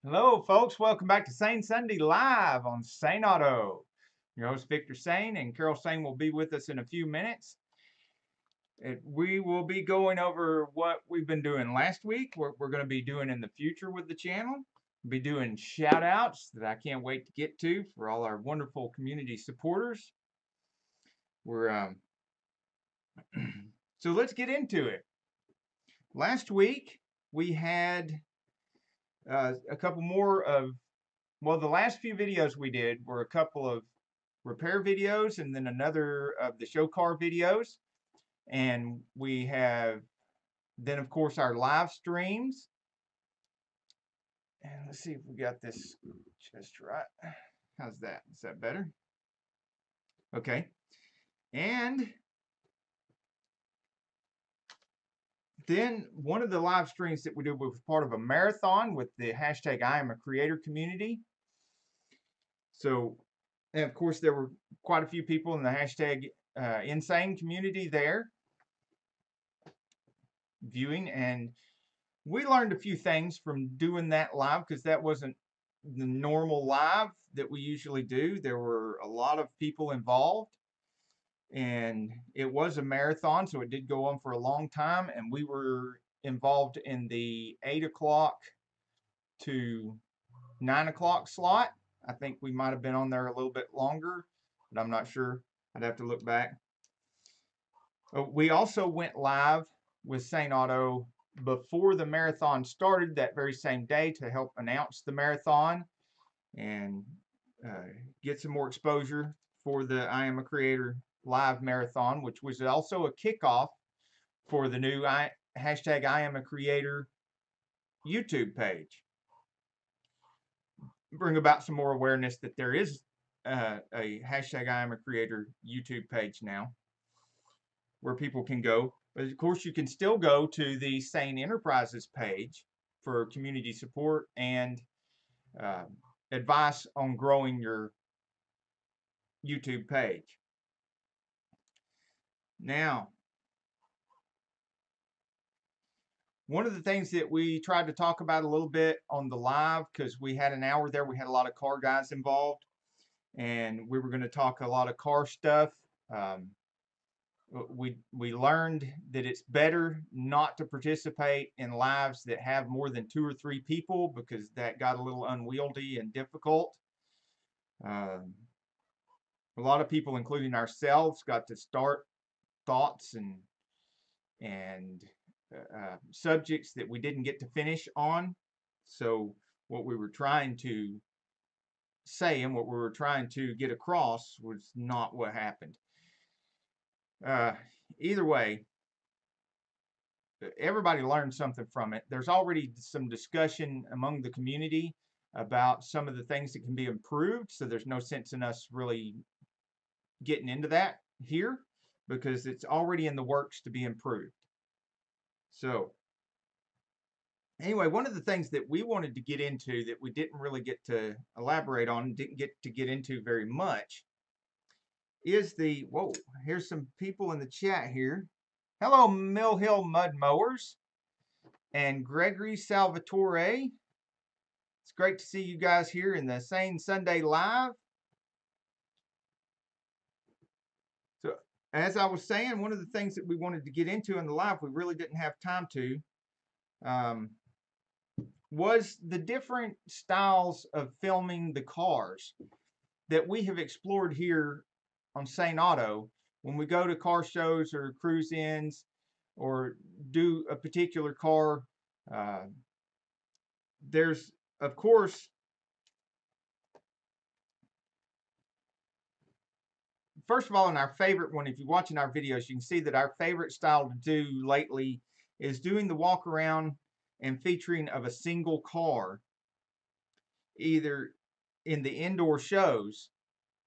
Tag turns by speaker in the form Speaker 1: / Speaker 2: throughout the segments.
Speaker 1: Hello, folks. Welcome back to Sane Sunday Live on Saneauto. Your host, Victor Sane, and Carol Sane will be with us in a few minutes. We will be going over what we've been doing last week, what we're going to be doing in the future with the channel. We'll be doing shout outs that I can't wait to get to for all our wonderful community supporters. We're So let's get into it. Last week, we had a couple more of the last few videos we did were a couple of repair videos and then another of the show car videos. And we have then, of course, our live streams. And let's see if we got this just right. How's that? Is that better? Okay. And then one of the live streams that we did was part of a marathon with the hashtag I am a creator community. So, and of course, there were quite a few people in the hashtag insane community there viewing, and we learned a few things from doing that live because that wasn't the normal live that we usually do. There were a lot of people involved, and it was a marathon, so it did go on for a long time, and we were involved in the 8 o'clock to 9 o'clock slot. I think we might have been on there a little bit longer, but I'm not sure. I'd have to look back. We also went live with Saneauto before the marathon started that very same day to help announce the marathon and get some more exposure for the I Am a Creator live marathon, which was also a kickoff for the new hashtag I Am a Creator YouTube page. Bring about some more awareness that there is a hashtag I Am a Creator YouTube page now where people can go. But of course, you can still go to the Sane Enterprises page for community support and advice on growing your YouTube page. Now, one of the things that we tried to talk about a little bit on the live, because we had an hour there, we had a lot of car guys involved, and we were going to talk a lot of car stuff. We learned that it's better not to participate in lives that have more than 2 or 3 people because that got a little unwieldy and difficult. A lot of people, including ourselves, got to start thoughts and subjects that we didn't get to finish on. So what we were trying to say and what we were trying to get across was not what happened. Either way, everybody learned something from it. There's already some discussion among the community about some of the things that can be improved. So there's no sense in us really getting into that here because it's already in the works to be improved. So anyway, one of the things that we wanted to get into that we didn't really get to elaborate on, didn't get to get into very much, is here's some people in the chat here. Hello, Mill Hill Mud Mowers and Gregory Salvatore. It's great to see you guys here in the Sane Sunday Live. So, as I was saying, one of the things that we wanted to get into in the live, we really didn't have time to, was the different styles of filming the cars that we have explored here on Saneauto. When we go to car shows or cruise ins or do a particular car, there's, of course, first of all, in our favorite one, if you're watching our videos, you can see that our favorite style to do lately is doing the walk around and featuring of a single car, either in the indoor shows,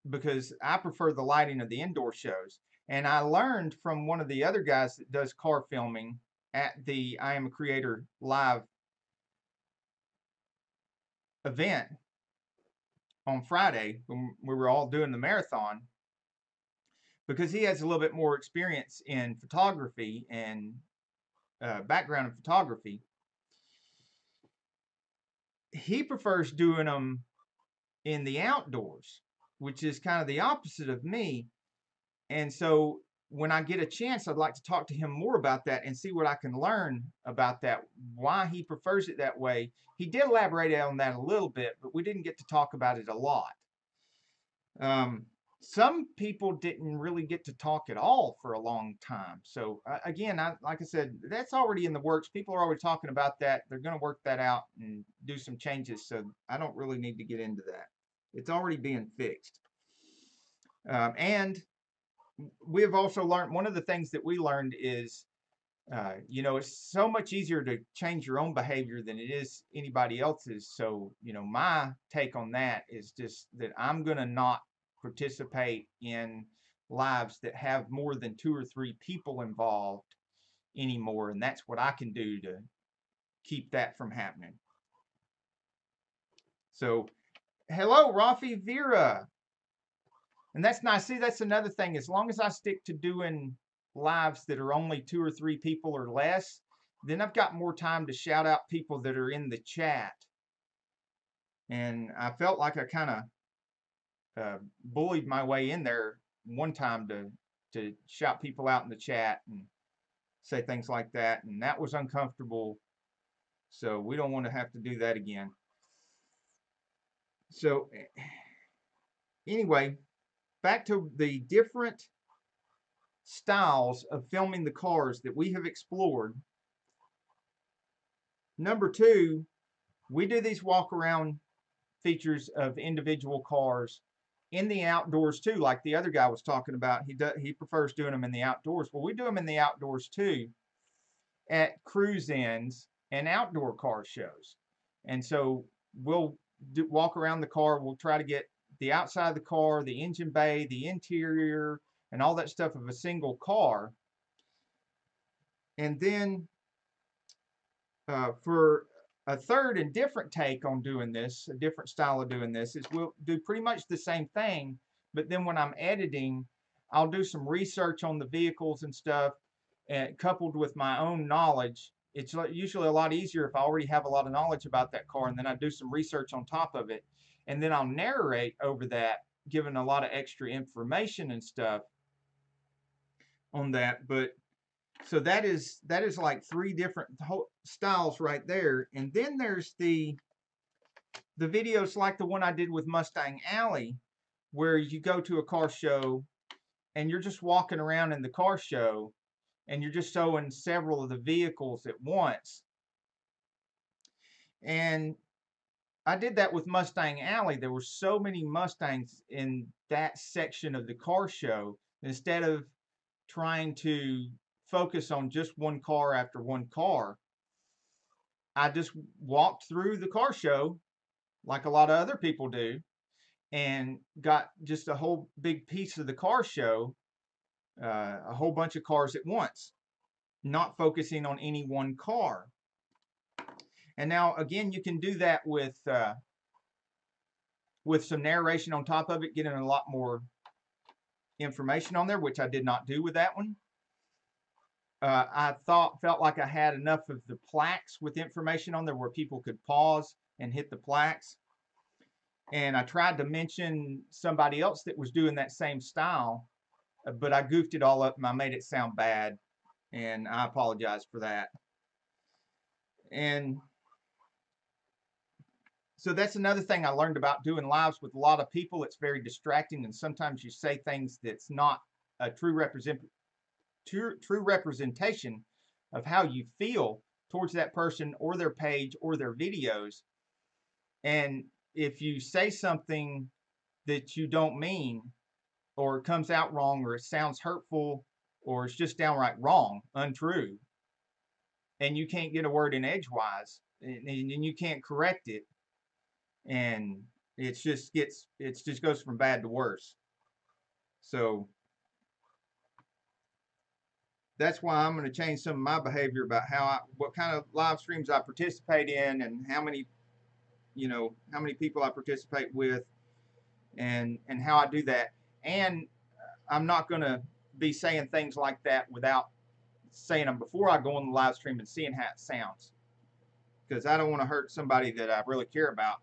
Speaker 1: because I prefer the lighting of the indoor shows. And I learned from one of the other guys that does car filming at the I Am a Creator live event on Friday when we were all doing the marathon, because he has a little bit more experience in photography and background in photography. he prefers doing them in the outdoors, which is kind of the opposite of me. And so when I get a chance, I'd like to talk to him more about that and see what I can learn about that, why he prefers it that way. He did elaborate on that a little bit, but we didn't get to talk about it a lot. Some people didn't really get to talk at all for a long time. So again, like I said, that's already in the works. People are already talking about that. They're going to work that out and do some changes. So I don't really need to get into that. It's already being fixed. And we have also learned, one of the things that we learned is, it's so much easier to change your own behavior than it is anybody else's. So, my take on that is just that I'm going to not participate in lives that have more than 2 or 3 people involved anymore. And that's what I can do to keep that from happening. So, hello, Rafi Vera. And that's nice. See, that's another thing. As long as I stick to doing lives that are only 2 or 3 people or less, then I've got more time to shout out people that are in the chat. And I felt like I kind of bullied my way in there one time to shout people out in the chat and say things like that. And that was uncomfortable. So we don't want to have to do that again. So anyway, back to the different styles of filming the cars that we have explored. Number 2, we do these walk around features of individual cars in the outdoors too, like the other guy was talking about. He prefers doing them in the outdoors. Well, we do them in the outdoors too, at cruise-ins and outdoor car shows. And so we'll walk around the car. We'll try to get the outside of the car, the engine bay, the interior, and all that stuff of a single car. And then for a third and different take on doing this, a different style of doing this, is we'll do pretty much the same thing, but then when I'm editing, I'll do some research on the vehicles and stuff, and coupled with my own knowledge. It's usually a lot easier if I already have a lot of knowledge about that car, and then I do some research on top of it, and then I'll narrate over that, giving a lot of extra information and stuff on that. But so that is like 3 different styles right there. And then there's the videos like the one I did with Mustang Alley, where you go to a car show and you're just walking around in the car show and you're just showing several of the vehicles at once. And I did that with Mustang Alley. There were so many Mustangs in that section of the car show. Instead of trying to focus on just one car after one car, I just walked through the car show like a lot of other people do and got just a whole big piece of the car show, a whole bunch of cars at once, not focusing on any one car. And now again, you can do that with some narration on top of it, getting a lot more information on there, which I did not do with that one. I felt like I had enough of the plaques with information on there where people could pause and hit the plaques. And I tried to mention somebody else that was doing that same style, but I goofed it all up and I made it sound bad, and I apologize for that. And so that's another thing I learned about doing lives with a lot of people. It's very distracting, and sometimes you say things that's not a true representation of how you feel towards that person or their page or their videos. And if you say something that you don't mean, or it comes out wrong, or it sounds hurtful, or it's just downright wrong, untrue, and you can't get a word in edgewise, and you can't correct it, and it just goes from bad to worse. So that's why I'm going to change some of my behavior about what kind of live streams I participate in, and how many people I participate with, and how I do that. And I'm not going to be saying things like that without saying them before I go on the live stream and seeing how it sounds. because I don't want to hurt somebody that I really care about.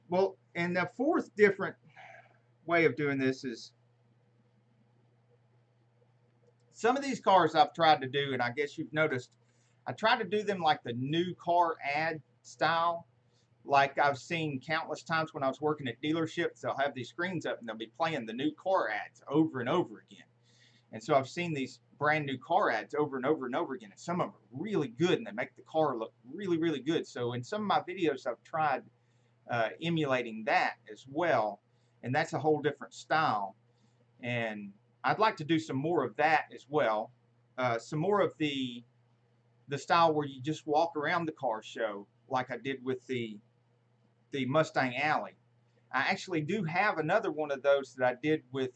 Speaker 1: Well, and the fourth different way of doing this is some of these cars I've tried to do, and I guess you've noticed, I try to do them like the new car ad style. Like I've seen countless times when I was working at dealerships, they'll have these screens up and they'll be playing the new car ads over and over again. And so I've seen these brand new car ads over and over and over again. And some of them are really good and they make the car look really, really good. So in some of my videos, I've tried emulating that as well. And that's a whole different style. And I'd like to do some more of that as well. Some more of the style where you just walk around the car show like I did with the Mustang Alley. I actually do have another one of those that I did with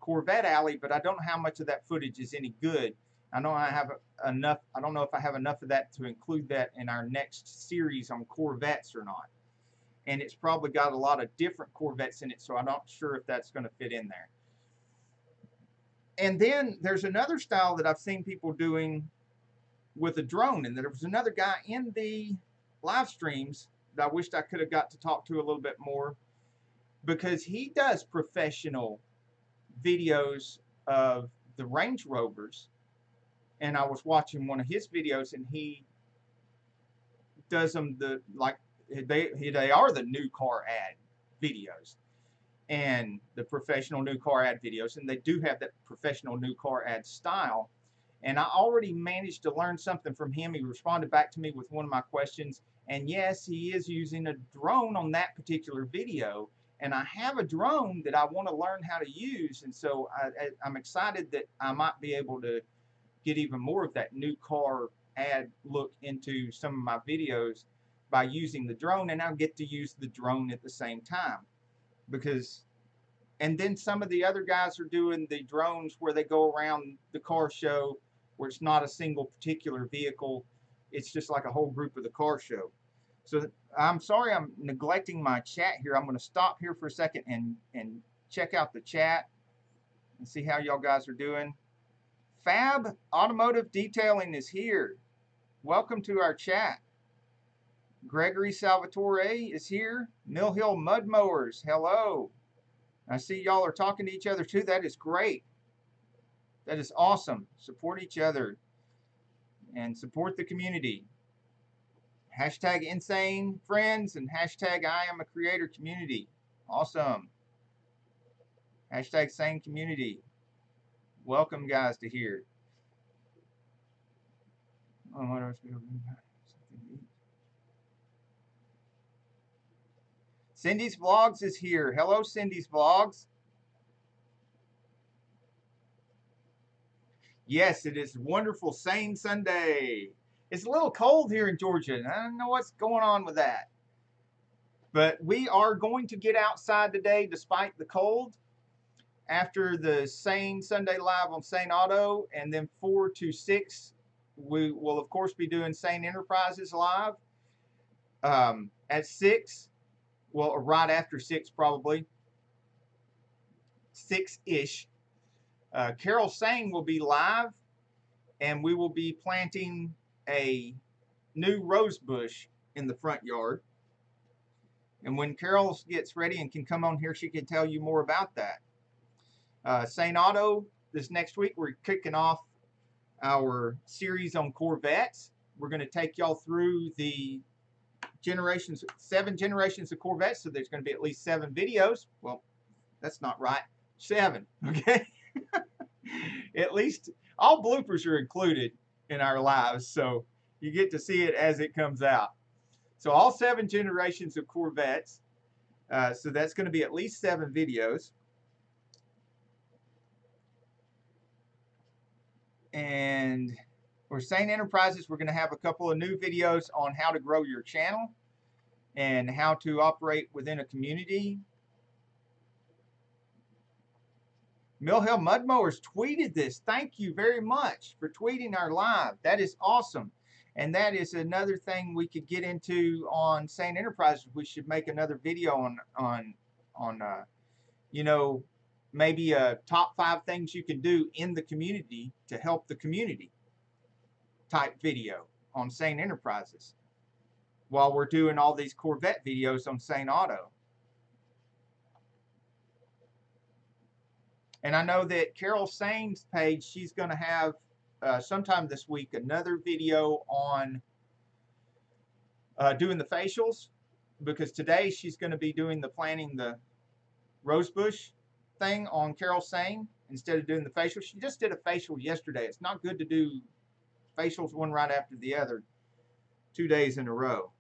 Speaker 1: Corvette Alley, but I don't know how much of that footage is any good. I know I have enough. I don't know if I have enough of that to include that in our next series on Corvettes or not. And it's probably got a lot of different Corvettes in it, so I'm not sure if that's going to fit in there. And then there's another style that I've seen people doing with a drone, and there was another guy in the live streams that I wished I could have got to talk to a little bit more, because he does professional videos of the Range Rovers, and I was watching one of his videos, and he does them they are the new car ad videos and the professional new car ad videos, and they do have that professional new car ad style. And I already managed to learn something from him. He responded back to me with one of my questions. And yes, he is using a drone on that particular video. And I have a drone that I want to learn how to use. And so I'm excited that I might be able to get even more of that new car ad look into some of my videos by using the drone. And I'll get to use the drone at the same time. And then some of the other guys are doing the drones where they go around the car show, where it's not a single particular vehicle. It's just like a whole group of the car show. So I'm sorry I'm neglecting my chat here. I'm going to stop here for a second and check out the chat and see how y'all guys are doing. Fab Automotive Detailing is here. Welcome to our chat. Gregory Salvatore is here. Mill Hill Mud Mowers, hello. I see y'all are talking to each other too. That is great. That is awesome. Support each other and support the community. Hashtag Insane Friends and hashtag I Am a Creator Community. Awesome. Hashtag Sane Community. Welcome, guys, to here. Oh, what else? Cindy's Vlogs is here. Hello, Cindy's Vlogs. Yes, it is wonderful Sane Sunday. It's a little cold here in Georgia, and I don't know what's going on with that. But we are going to get outside today despite the cold after the Sane Sunday Live on Saneauto, and then 4 to 6, we will, of course, be doing Sane Enterprises Live at 6. Well, right after 6 probably. 6-ish. Carol Sane will be live, and we will be planting a new rose bush in the front yard. And when Carol gets ready and can come on here, she can tell you more about that. Saneauto, this next week, we're kicking off our series on Corvettes. We're going to take y'all through the 7 generations of Corvettes, so there's going to be at least 7 videos. Well, that's not right. 7, okay? At least all bloopers are included in our lives, so you get to see it as it comes out. So all 7 generations of Corvettes. So that's going to be at least 7 videos. And for Sane Enterprises, we're going to have a couple of new videos on how to grow your channel and how to operate within a community. Mill Hill Mud Mowers tweeted this. Thank you very much for tweeting our live. That is awesome. And that is another thing we could get into on Sane Enterprises. We should make another video on you know, maybe top 5 things you can do in the community to help the community. type video on Sane Enterprises while we're doing all these Corvette videos on Saneauto. And I know that Carol Sane's page, she's going to have sometime this week another video on doing the facials, because today she's going to be doing the planting the rosebush thing on Carol Sane instead of doing the facial. She just did a facial yesterday. It's not good to do facials one right after the other 2 days in a row.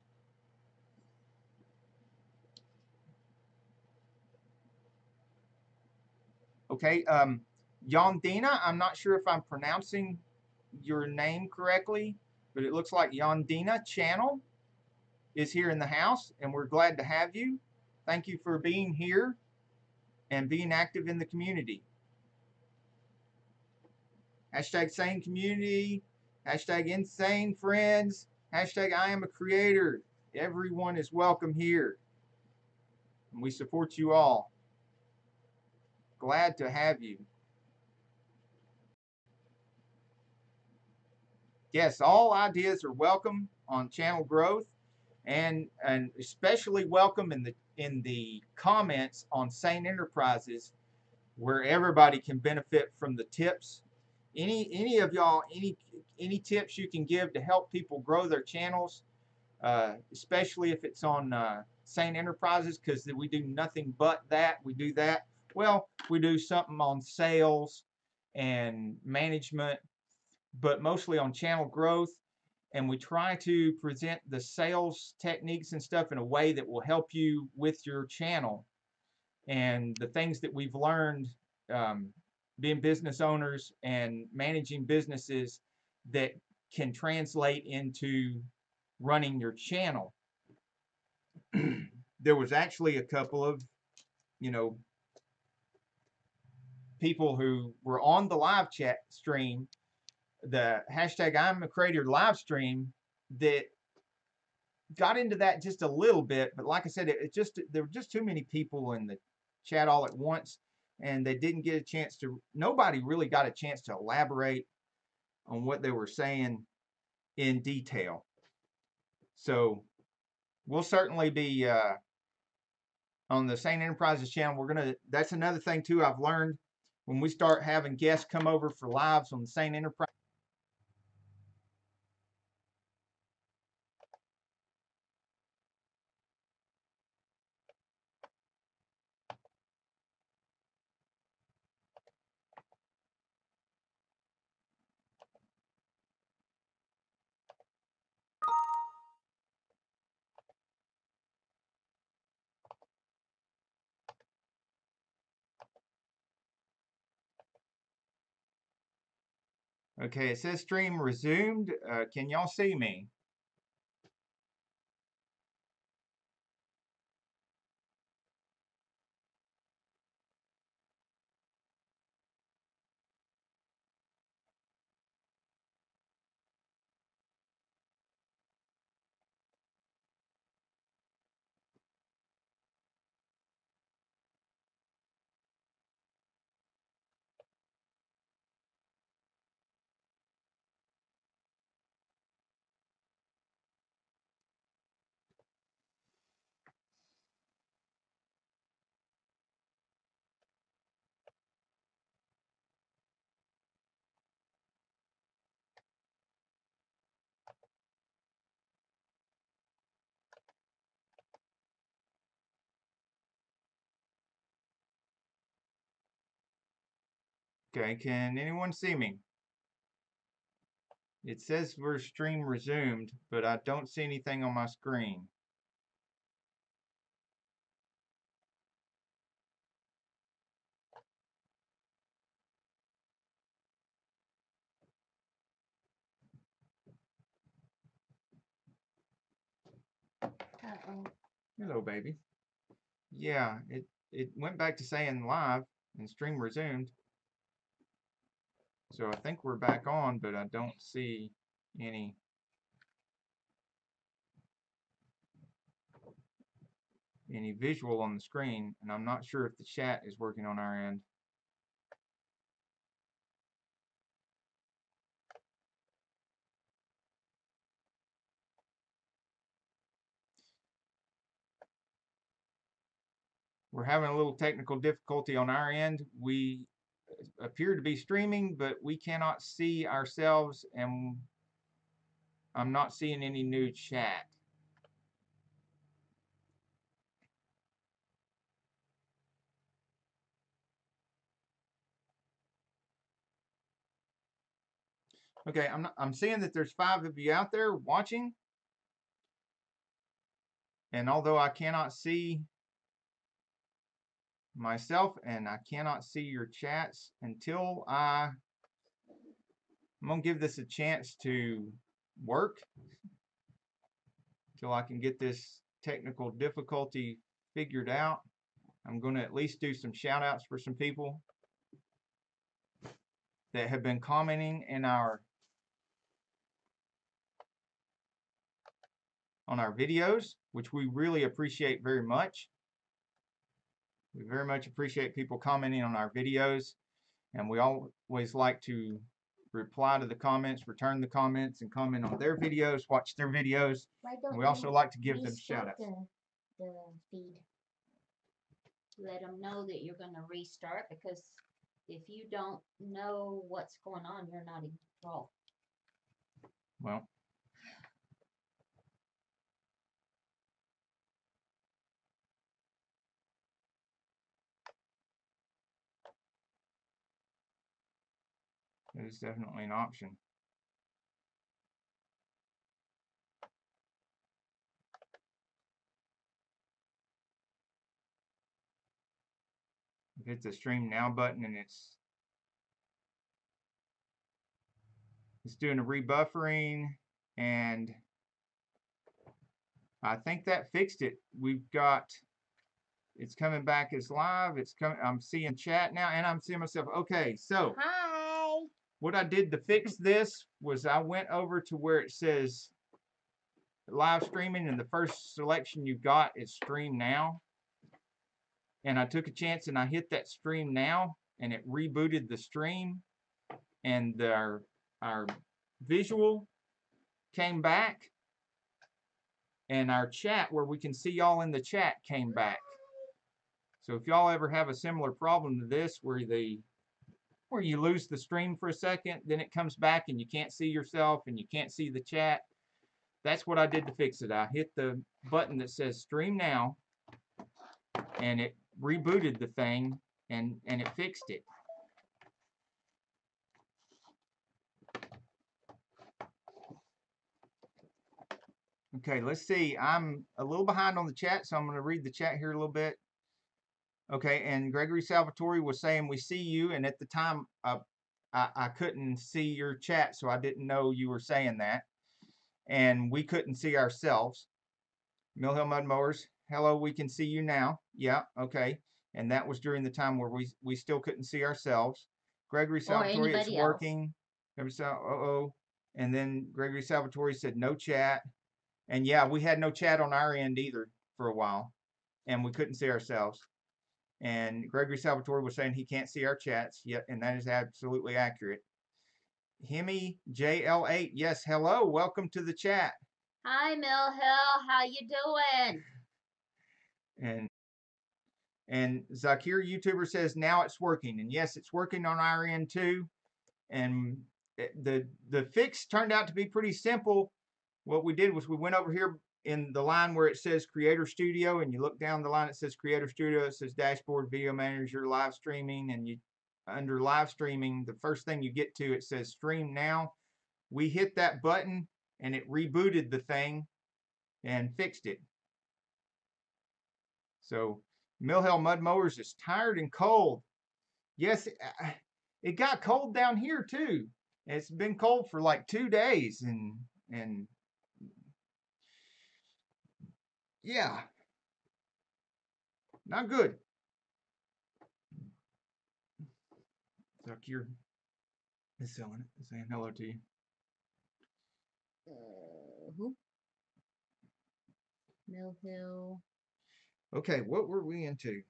Speaker 1: Okay, Yondina, I'm not sure if I'm pronouncing your name correctly, but it looks like Yondina Channel is here in the house, and we're glad to have you. Thank you for being here and being active in the community. Hashtag Sane Community, hashtag Insane Friends, hashtag I am a creator. Everyone is welcome here, and we support you all. Glad to have you. Yes, all ideas are welcome on channel growth, and especially welcome in the comments on Sane Enterprises, where everybody can benefit from the tips. Any of y'all, any tips you can give to help people grow their channels, especially if it's on Sane Enterprises, because we do nothing but that. We do that. Well, we do something on sales and management, but mostly on channel growth. And we try to present the sales techniques and stuff in a way that will help you with your channel. And the things that we've learned being business owners and managing businesses that can translate into running your channel. There was actually a couple of, people who were on the live chat stream, the hashtag I'm a creator live stream, that got into that just a little bit. But like I said, there were just too many people in the chat all at once, and they didn't get a chance to, nobody really got a chance to elaborate on what they were saying in detail. So we'll certainly be on the Sane Enterprises channel. That's another thing too I've learned, when we start having guests come over for lives on the Sane Enterprise. Okay, it says stream resumed. Can y'all see me? Okay, can anyone see me? It says we're stream resumed, but I don't see anything on my screen. Hello, baby. Yeah, it went back to saying live and stream resumed. So I think we're back on, but I don't see any visual on the screen, and I'm not sure if the chat is working on our end. We're having a little technical difficulty on our end. We appear to be streaming, but we cannot see ourselves, and I'm not seeing any new chat. Okay, I'm seeing that there's 5 of you out there watching. And although I cannot see myself and I cannot see your chats until I'm going to give this a chance to work till I can get this technical difficulty figured out. I'm going to at least do some shout outs for some people that have been commenting in on our videos, which we really appreciate very much. We very much appreciate people commenting on our videos, and we always like to reply to the comments, return the comments, and comment on their videos, watch their videos. And we also like to give them shout outs.
Speaker 2: The feed. Let them know that you're going to restart, because if you don't know what's going on, you're not in control.
Speaker 1: Well, it is definitely an option. Hit the stream now button, and it's doing a rebuffering, and I think that fixed it. We've got, it's coming back as live. It's coming. I'm seeing chat now, and I'm seeing myself. Okay, so
Speaker 2: Hi.
Speaker 1: What I did to fix this was I went over to where it says live streaming, and the first selection you got is stream now. And I took a chance and I hit that stream now, and it rebooted the stream, and our visual came back, and our chat where we can see y'all in the chat came back. So if y'all ever have a similar problem to this, where you lose the stream for a second, then it comes back and you can't see yourself and you can't see the chat, that's what I did to fix it. I hit the button that says stream now, and it rebooted the thing, and it fixed it. Okay, let's see. I'm a little behind on the chat, so I'm going to read the chat here a little bit. Okay, and Gregory Salvatore was saying we see you, and at the time I couldn't see your chat, so I didn't know you were saying that, and we couldn't see ourselves. Mill Hill Mud Mowers, hello, we can see you now. Yeah, okay, and that was during the time where we still couldn't see ourselves. Gregory Salvatore, it's working. And then Gregory Salvatore said no chat, and yeah, we had no chat on our end either for a while, and we couldn't see ourselves. And Gregory Salvatore was saying he can't see our chats yet, and that is absolutely accurate. Hemi JL8, yes, hello, welcome to the chat.
Speaker 2: Hi, Mill Hill, how you
Speaker 1: doing? And Zakir YouTuber says now it's working, and yes, it's working on our end too. And the fix turned out to be pretty simple. What we did was we went over here in the line where it says Creator Studio, and you look down the line, it says Creator Studio, it says Dashboard, Video Manager, Live Streaming, and you under Live Streaming, the first thing you get to, it says Stream Now. We hit that button, and it rebooted the thing and fixed it. So Mill Hill Mud Mowers is tired and cold. Yes, it got cold down here too. It's been cold for like 2 days, and yeah, not good. Zakir is selling it, saying hello to you.
Speaker 2: Who? Mill Hill.
Speaker 1: Okay, what were we into?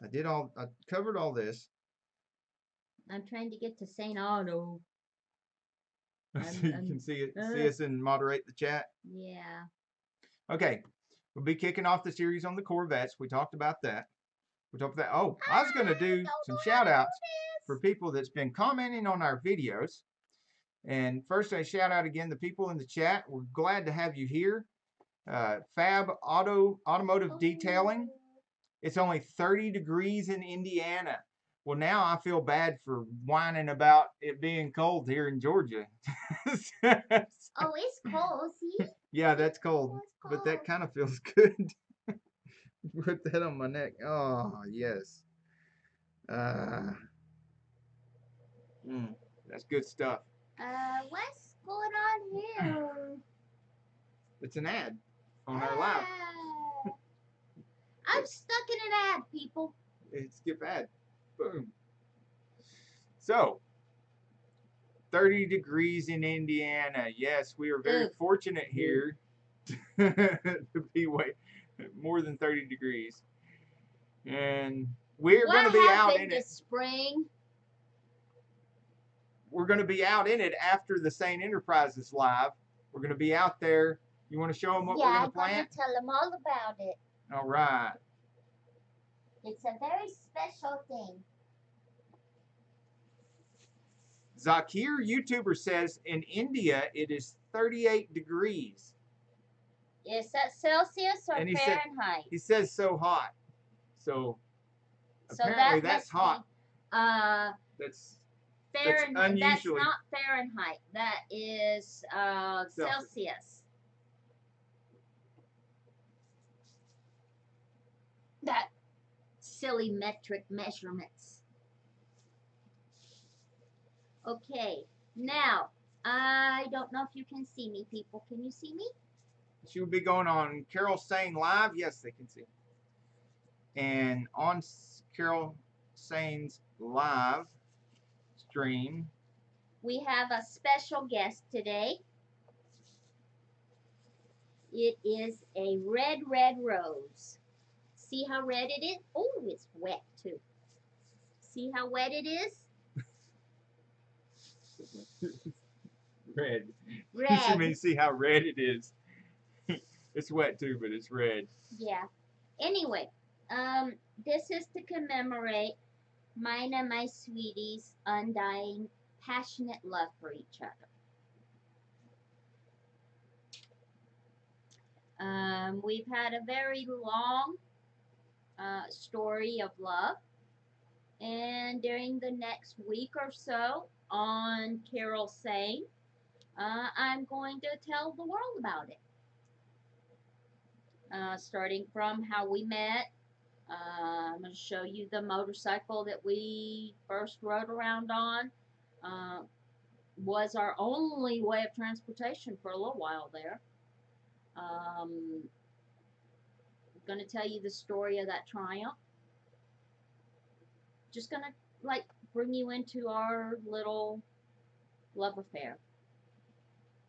Speaker 1: I covered all this.
Speaker 2: I'm trying to get to Saneauto.
Speaker 1: So you can see us and moderate the chat.
Speaker 2: Yeah.
Speaker 1: Okay, We'll be kicking off the series on the Corvettes. We talked about that. We talked about that. Oh, I was going to do some shout outs for people that's been commenting on our videos. And first, I shout out again the people in the chat. We're glad to have you here. Fab Automotive Detailing. It's only 30 degrees in Indiana. Well, now I feel bad for whining about it being cold here in Georgia.
Speaker 2: Oh, it's cold, see?
Speaker 1: Yeah, that's cold, but that kind of feels good. Put that on my neck. Oh, yes. That's good stuff.
Speaker 2: What's going on here?
Speaker 1: It's an ad on our live.
Speaker 2: I'm stuck in an ad, people.
Speaker 1: Skip ad. Boom. So, 30 degrees in Indiana. Yes, we are very fortunate here to be way more than 30 degrees. And we're going to be out in it.
Speaker 2: Spring?
Speaker 1: We're going to be out in it after the Sane Enterprises live. We're going to be out there. You want to show them what we're going to plant?
Speaker 2: Yeah, I'm going to tell them all about it.
Speaker 1: All right.
Speaker 2: It's a very special thing.
Speaker 1: Zakir YouTuber says in India it is 38 degrees.
Speaker 2: Is that Celsius or Fahrenheit?
Speaker 1: He says so hot. So apparently that's hot. That's
Speaker 2: Fahrenheit. That's
Speaker 1: unusually.
Speaker 2: not Fahrenheit. That is Celsius. That silly metric measurements. Okay, now I don't know if you can see me, people. Can you see me?
Speaker 1: She will be going on Carol Sane Live. Yes, they can see. And on Carol Sane's live stream,
Speaker 2: we have a special guest today. It is a red rose. See how red it is? Oh, it's wet too. See how wet it is?
Speaker 1: Red.
Speaker 2: Red.
Speaker 1: You mean see how red it is? It's wet too, but it's red.
Speaker 2: Yeah. Anyway, this is to commemorate mine and my sweeties' undying, passionate love for each other. We've had a very long story of love, and during the next week or so on Carol Sane, I'm going to tell the world about it. Starting from how we met. I'm going to show you the motorcycle that we first rode around on. Was our only way of transportation for a little while there. I'm going to tell you the story of that Triumph. Just going to like bring you into our little love affair.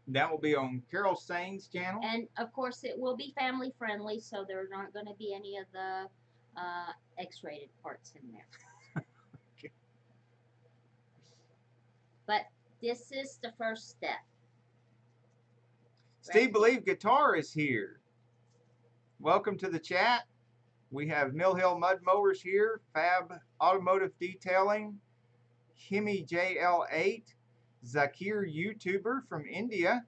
Speaker 1: That will be on Carol Sane's channel.
Speaker 2: And of course it will be family friendly, so there aren't going to be any of the X-rated parts in there.
Speaker 1: Okay.
Speaker 2: But this is the first step.
Speaker 1: Steve Believe Guitar is here. Welcome to the chat. We have Mill Hill Mud Mowers here, Fab Automotive Detailing, Himi JL8, Zakir YouTuber from India,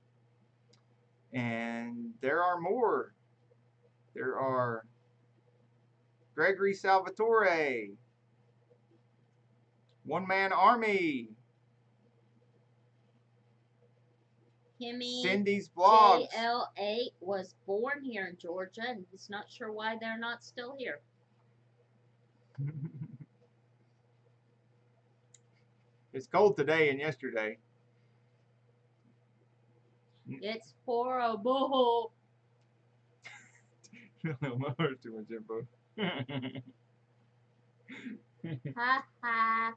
Speaker 1: and there are more. There are Gregory Salvatore, One Man Army,
Speaker 2: Himi
Speaker 1: Cindy's Vlogs.
Speaker 2: JL8 was born here in Georgia, and he's not sure why they're not still here.
Speaker 1: It's cold today and yesterday.
Speaker 2: It's horrible.
Speaker 1: No, my heart's too much info.
Speaker 2: Ha ha.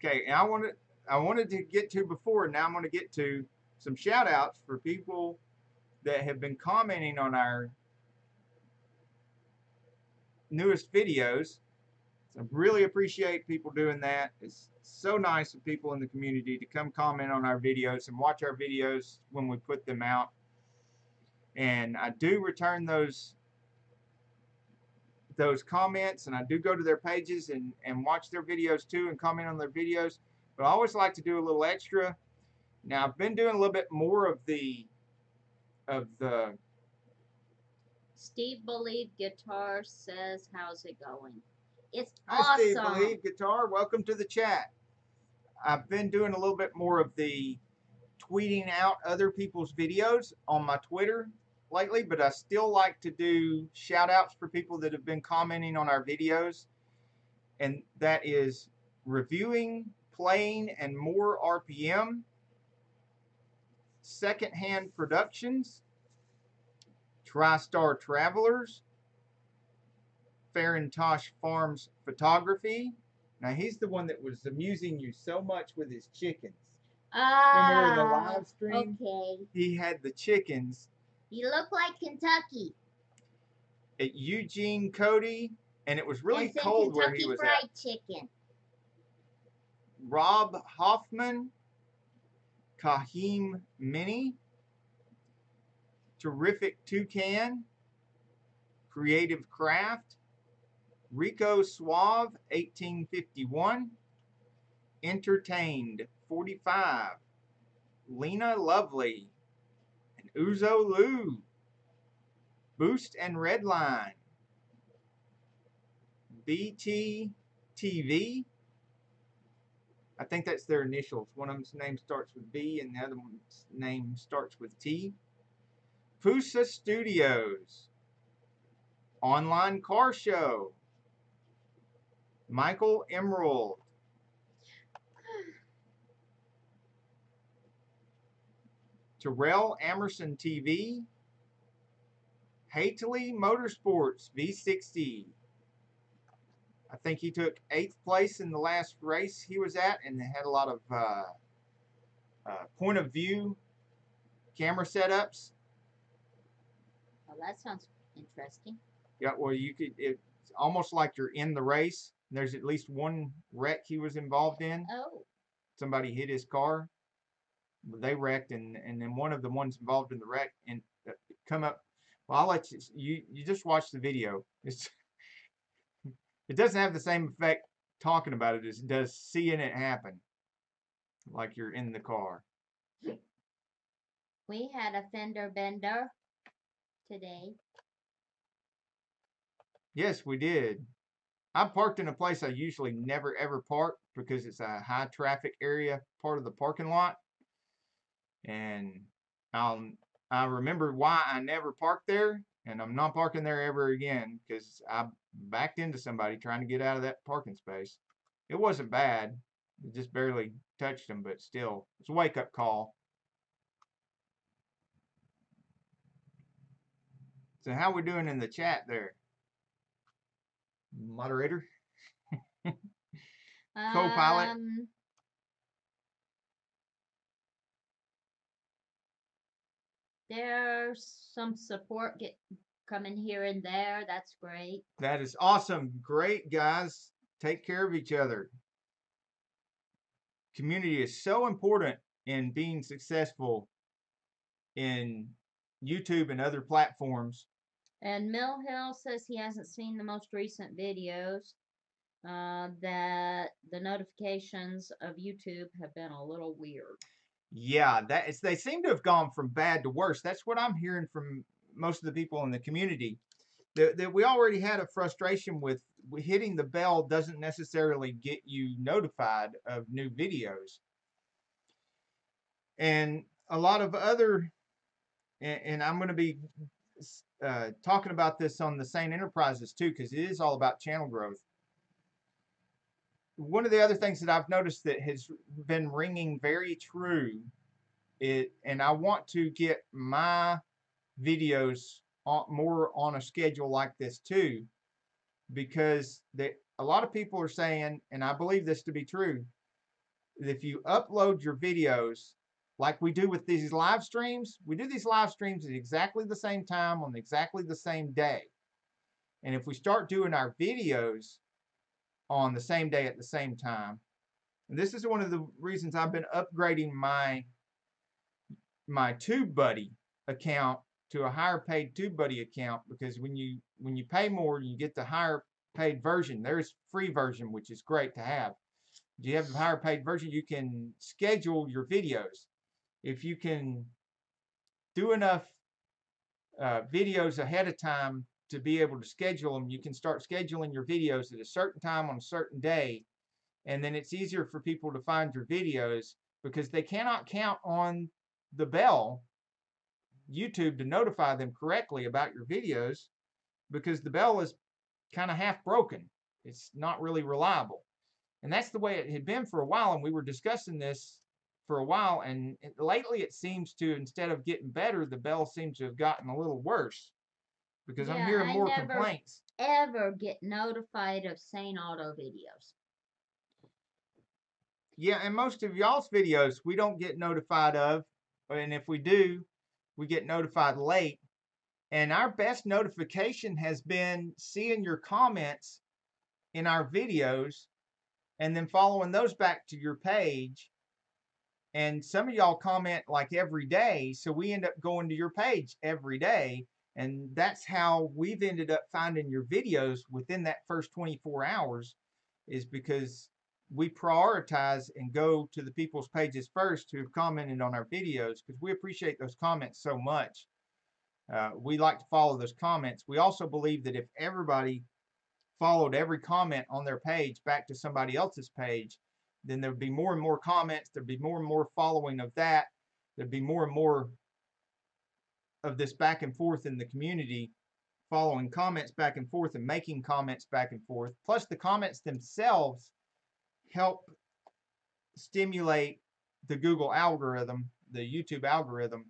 Speaker 1: Okay, and I wanted to get to before, now I'm going to get to some shout outs for people that have been commenting on our newest videos. So I really appreciate people doing that. It's so nice of people in the community to come comment on our videos and watch our videos when we put them out. And I do return those comments, and I do go to their pages and watch their videos too and comment on their videos. But I always like to do a little extra. Now I've been doing a little bit more of the
Speaker 2: Steve Believe Guitar says, how's it going? It's
Speaker 1: Hi Steve
Speaker 2: awesome.
Speaker 1: Believe Guitar, welcome to the chat. I've been doing a little bit more of the tweeting out other people's videos on my Twitter lately, but I still like to do shout outs for people that have been commenting on our videos, and that is reviewing, playing, and more RPM, Secondhand Productions, TriStar Travelers, Farintosh Farms Photography. Now he's the one that was amusing you so much with his chickens. When we were in the live stream,
Speaker 2: okay.
Speaker 1: he had the chickens.
Speaker 2: You look like Kentucky.
Speaker 1: At Eugene Cody, and it was really
Speaker 2: and
Speaker 1: cold
Speaker 2: Kentucky
Speaker 1: where he was
Speaker 2: Fried
Speaker 1: at.
Speaker 2: Chicken.
Speaker 1: Rob Hoffman, Kahim Mini, Terrific Toucan, Creative Craft, Rico Suave 1851, Entertained 45, Lena Lovely, and Uzo Lou, Boost and Redline, BT TV. I think that's their initials. One of them's name starts with B and the other one's name starts with T. Pusa Studios, Online Car Show, Michael Emerald, Terrell Amerson TV, Hatley Motorsports V60. I think he took 8th place in the last race he was at, and they had a lot of point of view camera setups.
Speaker 2: Oh, that sounds interesting.
Speaker 1: Yeah, well, it's almost like you're in the race. There's at least one wreck he was involved in.
Speaker 2: Oh.
Speaker 1: Somebody hit his car. They wrecked, and then one of the ones involved in the wreck and come up. Well, I'll let you just watch the video. It doesn't have the same effect talking about it as it does seeing it happen, like you're in the car.
Speaker 2: We had a fender bender today.
Speaker 1: Yes, we did. I parked in a place I usually never ever park because it's a high traffic area, part of the parking lot. And I remember why I never parked there, and I'm not parking there ever again because I backed into somebody trying to get out of that parking space. It wasn't bad. It just barely touched them, but still, it's a wake-up call. So how we doing in the chat there? Moderator? Co-pilot?
Speaker 2: There's some support coming here and there. That's great.
Speaker 1: That is awesome. Great, guys. Take care of each other. Community is so important in being successful in YouTube and other platforms.
Speaker 2: And Mill Hill says he hasn't seen the most recent videos. That the notifications of YouTube have been a little weird.
Speaker 1: Yeah, they seem to have gone from bad to worse. That's what I'm hearing from most of the people in the community. That we already had a frustration with hitting the bell doesn't necessarily get you notified of new videos. And a lot of other, and I'm going to be talking about this on the Sane Enterprises too, because it is all about channel growth. One of the other things that I've noticed that has been ringing very true, and I want to get my videos more on a schedule like this too, because a lot of people are saying, and I believe this to be true, that if you upload your videos like we do with these live streams, we do these live streams at exactly the same time on exactly the same day. And if we start doing our videos on the same day at the same time. And this is one of the reasons I've been upgrading my TubeBuddy account to a higher paid TubeBuddy account, because when you pay more, you get the higher paid version. There's free version, which is great to have. If you have the higher paid version, you can schedule your videos. If you can do enough videos ahead of time to be able to schedule them, you can start scheduling your videos at a certain time on a certain day, and then it's easier for people to find your videos, because they cannot count on the bell, YouTube, to notify them correctly about your videos, because the bell is kind of half broken. It's not really reliable. And that's the way it had been for a while, and we were discussing this for a while, and lately it seems to, instead of getting better, the bell seems to have gotten a little worse, because I'm
Speaker 2: Yeah,
Speaker 1: hearing
Speaker 2: I
Speaker 1: more
Speaker 2: never
Speaker 1: complaints.
Speaker 2: ever get notified of Saneauto videos.
Speaker 1: Yeah, and most of y'all's videos we don't get notified of, and if we do, we get notified late. And our best notification has been seeing your comments in our videos and then following those back to your page. And some of y'all comment like every day, so we end up going to your page every day. And that's how we've ended up finding your videos within that first 24 hours, is because we prioritize and go to the people's pages first who have commented on our videos, because we appreciate those comments so much. We like to follow those comments. We also believe that if everybody followed every comment on their page back to somebody else's page, then there'd be more and more comments. There'd be more and more following of that. There'd be more and more of this back and forth in the community, following comments back and forth and making comments back and forth. Plus, the comments themselves help stimulate the Google algorithm, the YouTube algorithm,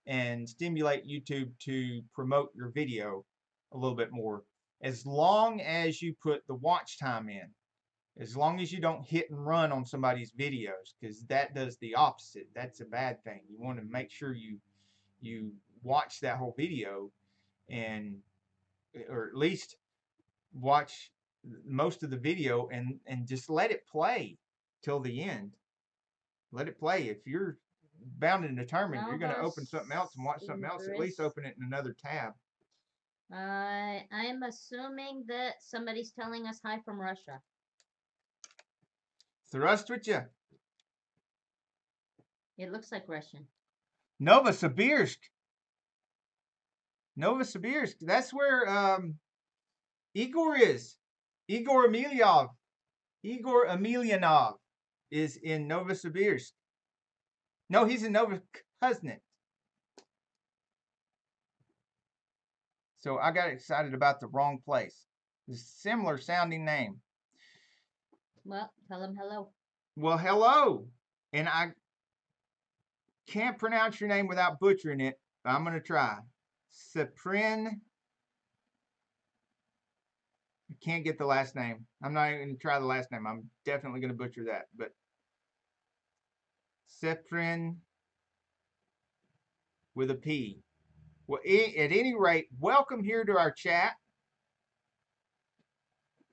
Speaker 1: and stimulate YouTube to promote your video a little bit more. As long as you put the watch time in, as long as you don't hit and run on somebody's videos, because that does the opposite. That's a bad thing. You want to make sure you watch that whole video, and or at least watch most of the video, and just let it play till the end. Let it play. If you're bound and determined you're going to open something else and watch something else, at least open it in another tab.
Speaker 2: I'm assuming that somebody's telling us hi from Russia.
Speaker 1: Thrust with you.
Speaker 2: It looks like Russian.
Speaker 1: Novosibirsk. Novosibirsk. That's where Igor is. Igor Emelyov. Igor Emelianov is in Novosibirsk. No, he's in Novokuznik. So I got excited about the wrong place. It's a similar sounding name.
Speaker 2: Well, tell him hello.
Speaker 1: Well, hello. And I can't pronounce your name without butchering it, but I'm going to try. Seprin. I can't get the last name. I'm not even going to try the last name. I'm definitely going to butcher that. But Seprin with a P. Well, at any rate, welcome here to our chat.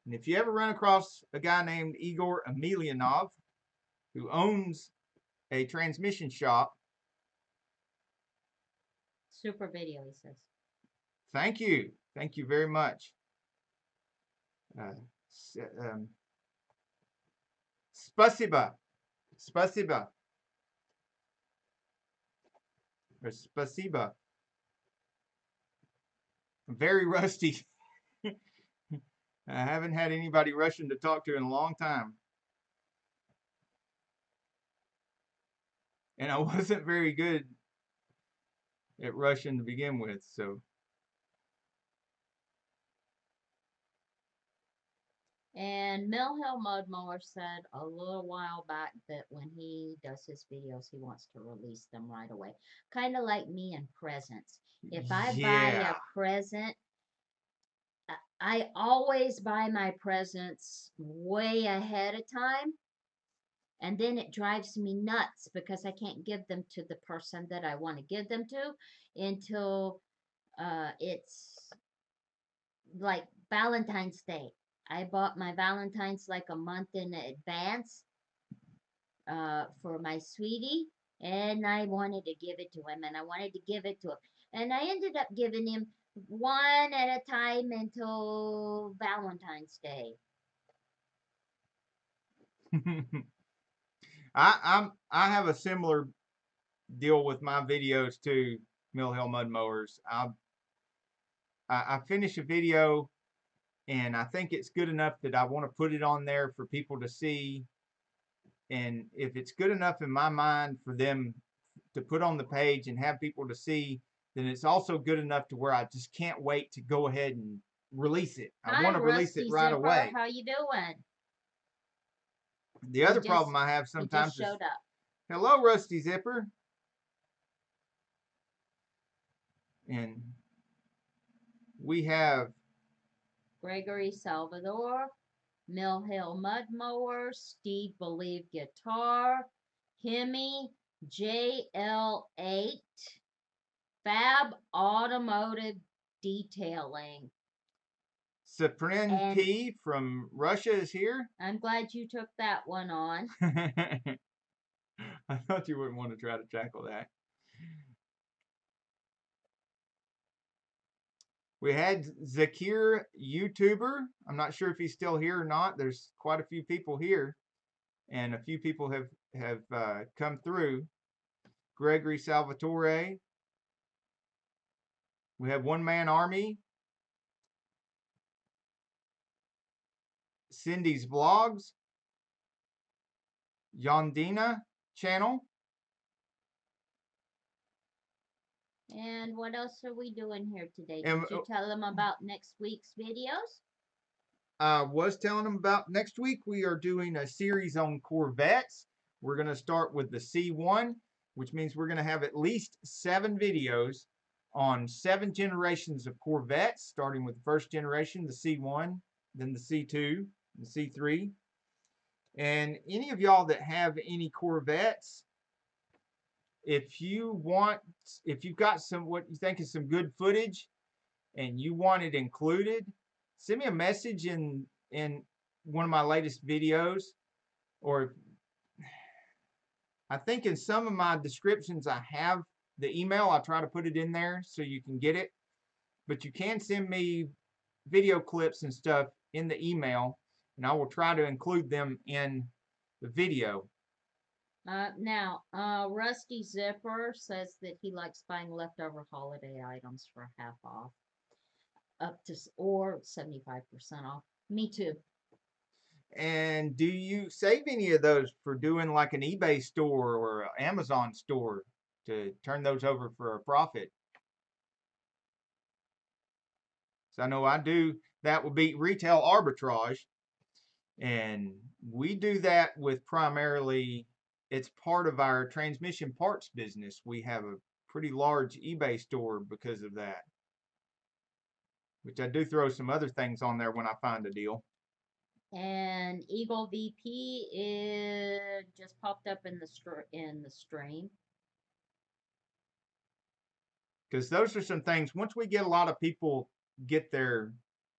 Speaker 1: And if you ever run across a guy named Igor Emelianov, who owns a transmission shop.
Speaker 2: Super video, he says.
Speaker 1: Thank you. Thank you very much. Spasiba. Spasiba. Or spasiba. I'm very rusty. I haven't had anybody Russian to talk to in a long time. And I wasn't very good at Russian to begin with, so.
Speaker 2: And Mill Hill Mud Mower said a little while back that when he does his videos, he wants to release them right away. Kind of like me and presents. If I buy a present, I always buy my presents way ahead of time. And then it drives me nuts because I can't give them to the person that I want to give them to until it's like Valentine's Day. I bought my Valentine's like a month in advance for my sweetie, and I wanted to give it to him, and I wanted to give it to him. And I ended up giving him one at a time until Valentine's Day.
Speaker 1: I have a similar deal with my videos too, Mill Hill Mud Mowers. I finish a video and I think it's good enough that I want to put it on there for people to see. And if it's good enough in my mind for them to put on the page and have people to see, then it's also good enough to where I just can't wait to go ahead and release it. I
Speaker 2: Hi,
Speaker 1: want to release it
Speaker 2: Rusty
Speaker 1: right
Speaker 2: Zipper.
Speaker 1: away.
Speaker 2: How you doing?
Speaker 1: The other problem I have
Speaker 2: He just
Speaker 1: sometimes is,
Speaker 2: showed up.
Speaker 1: hello, Rusty Zipper. And we have
Speaker 2: Gregory Salvador, Mill Hill Mud Mower, Steve Believe Guitar, Hemi, JL8, Fab Automotive Detailing.
Speaker 1: Saprin
Speaker 2: And
Speaker 1: P from Russia is here.
Speaker 2: I'm glad you took that one on.
Speaker 1: I thought you wouldn't want to try to tackle that. We had Zakir, YouTuber. I'm not sure if he's still here or not. There's quite a few people here, and a few people have come through. Gregory Salvatore. We have One Man Army. Cindy's Vlogs. Yondina channel.
Speaker 2: And what else are we doing here today?
Speaker 1: And
Speaker 2: Did you tell them about next week's videos?
Speaker 1: I was telling them about next week we are doing a series on Corvettes. We're going to start with the C1, which means we're going to have at least 7 videos on 7 generations of Corvettes, starting with the first generation, the C1, then the C2, the C3. And any of y'all that have any Corvettes, if you've got some what you think is some good footage and you want it included, send me a message in one of my latest videos, or I think in some of my descriptions I have the email. I try to put it in there so you can get it, but you can send me video clips and stuff in the email, and I will try to include them in the video.
Speaker 2: Now, Rusty Zipper says that he likes buying leftover holiday items for half off, up to or 75% off. Me too.
Speaker 1: And do you save any of those for doing like an eBay store or an Amazon store to turn those over for a profit? So I know I do. That would be retail arbitrage. And we do that with primarily, it's part of our transmission parts business. We have a pretty large eBay store because of that, which I do throw some other things on there when I find a deal.
Speaker 2: And Eagle VP is just popped up in the stream.
Speaker 1: Because those are some things, once we get a lot of people get their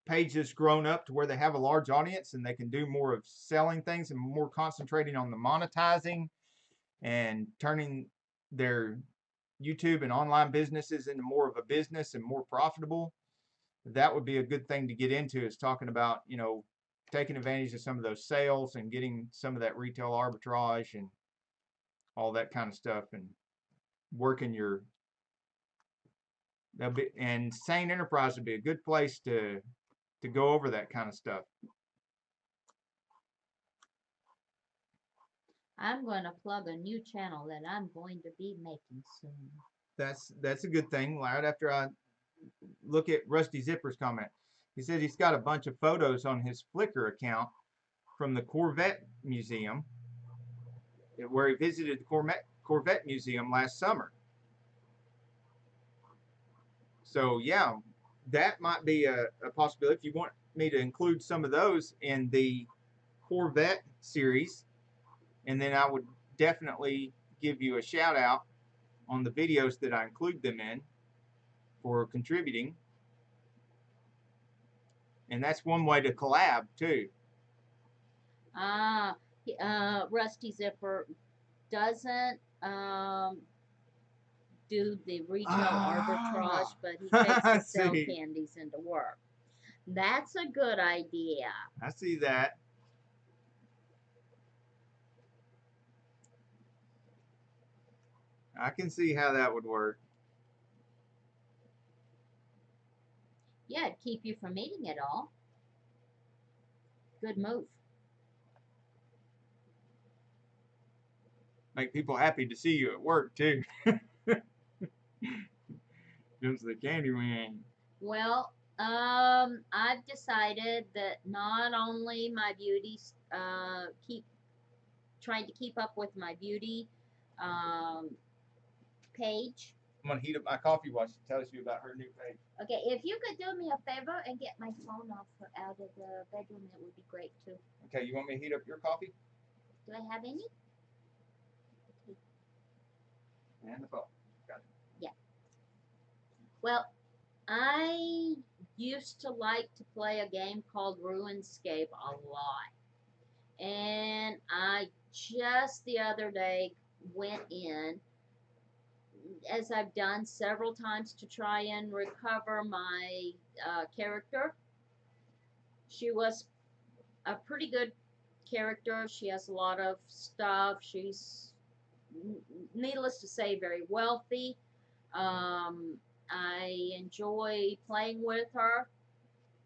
Speaker 1: pages grown up to where they have a large audience and they can do more of selling things and more concentrating on the monetizing and turning their YouTube and online businesses into more of a business and more profitable, that would be a good thing to get into, is talking about, taking advantage of some of those sales and getting some of that retail arbitrage and all that kind of stuff, and working and Sane Enterprise would be a good place to go over that kind of stuff.
Speaker 2: I'm going to plug a new channel that I'm going to be making soon.
Speaker 1: That's a good thing. Right after I look at Rusty Zipper's comment, he said he's got a bunch of photos on his Flickr account from the Corvette Museum, where he visited the Corvette Museum last summer. So yeah, that might be a possibility. If you want me to include some of those in the Corvette series, and then I would definitely give you a shout out on the videos that I include them in for contributing. And that's one way to collab too.
Speaker 2: Rusty Zipper doesn't do the retail arbitrage, but he takes
Speaker 1: I
Speaker 2: the sell
Speaker 1: see.
Speaker 2: candies into work. That's a good idea.
Speaker 1: I see that. I can see how that would work.
Speaker 2: Yeah, it'd keep you from eating it all. Good move.
Speaker 1: Make people happy to see you at work too. Just the candy man.
Speaker 2: Well, I've decided that not only my beauty, trying to keep up with my beauty, page.
Speaker 1: I'm gonna heat up my coffee while she tells you about her new page.
Speaker 2: Okay, if you could do me a favor and get my phone out of the bedroom, it would be great too.
Speaker 1: Okay, you want me to heat up your coffee?
Speaker 2: Do I have any?
Speaker 1: And the phone. Got it.
Speaker 2: Yeah. Well, I used to like to play a game called RuneScape a lot. And I just the other day went in, as I've done several times, to try and recover my character. She was a pretty good character. She has a lot of stuff. She's, needless to say, very wealthy. I enjoy playing with her.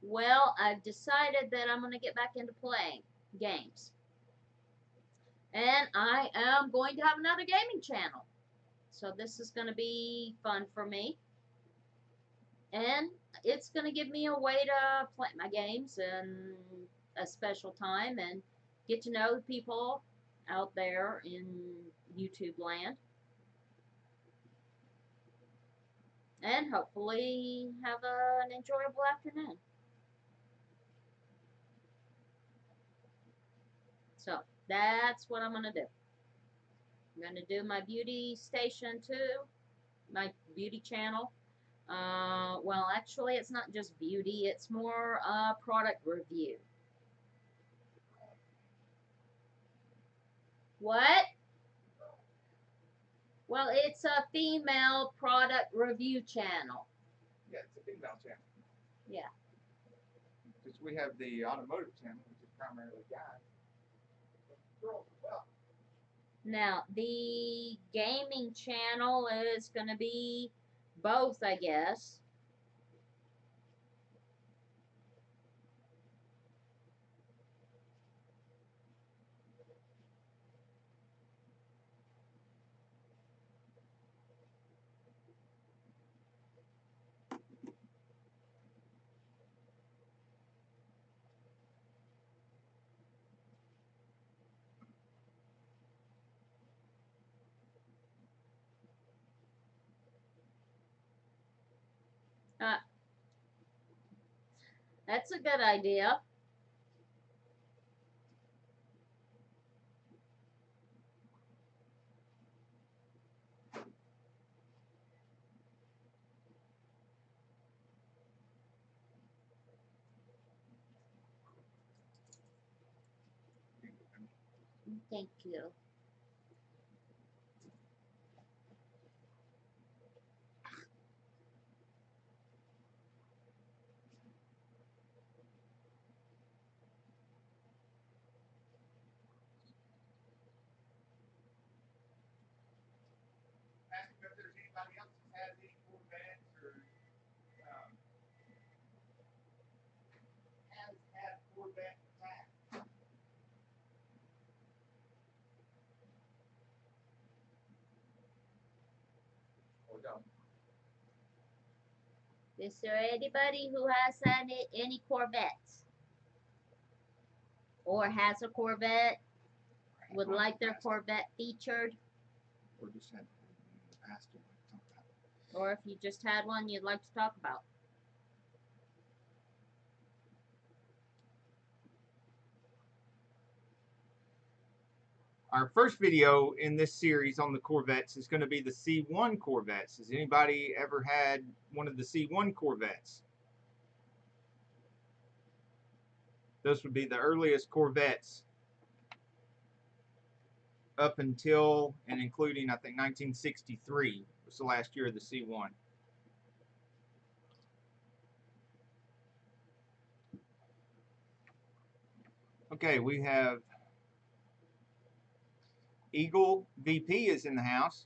Speaker 2: Well, I've decided that I'm going to get back into playing games. And I am going to have another gaming channel. So this is going to be fun for me. And it's going to give me a way to play my games in a special time and get to know people out there in YouTube land. And hopefully have an enjoyable afternoon. So that's what I'm going to do. I'm going to do my beauty station too, my beauty channel. Well, actually, it's not just beauty, it's more product review. What? Well, it's a female product review channel.
Speaker 1: Yeah, it's a female channel.
Speaker 2: Yeah.
Speaker 1: Because we have the automotive channel, which is primarily guys. Girls as well.
Speaker 2: Now, the gaming channel is going to be both, I guess. That's a good idea. Thank you.
Speaker 1: Ask if there's anybody else that has any Corvettes or has had Corvette attack. Or don't.
Speaker 2: Is there anybody who has any Corvettes? Or has a Corvette? Would like their Corvette featured?
Speaker 1: Or just had in the past or like talk about it.
Speaker 2: Or if you just had one you'd like to talk about?
Speaker 1: Our first video in this series on the Corvettes is going to be the C1 Corvettes. Has anybody ever had one of the C1 Corvettes? Those would be the earliest Corvettes up until and including, I think, 1963 was the last year of the C1. Okay, we have Eagle VP is in the house.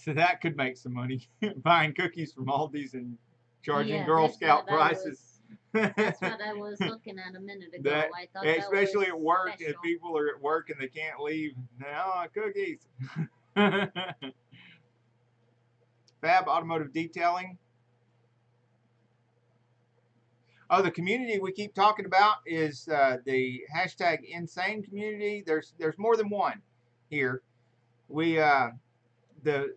Speaker 1: So that could make some money buying cookies from Aldi's and charging Girl Scout prices.
Speaker 2: That's what I was looking at a minute ago.
Speaker 1: That,
Speaker 2: I thought
Speaker 1: especially
Speaker 2: that
Speaker 1: at
Speaker 2: was
Speaker 1: work,
Speaker 2: special.
Speaker 1: if people are at work and they can't leave. Now, cookies. Fab Automotive Detailing. Oh, the community we keep talking about is the hashtag Insane community. There's more than one here. We the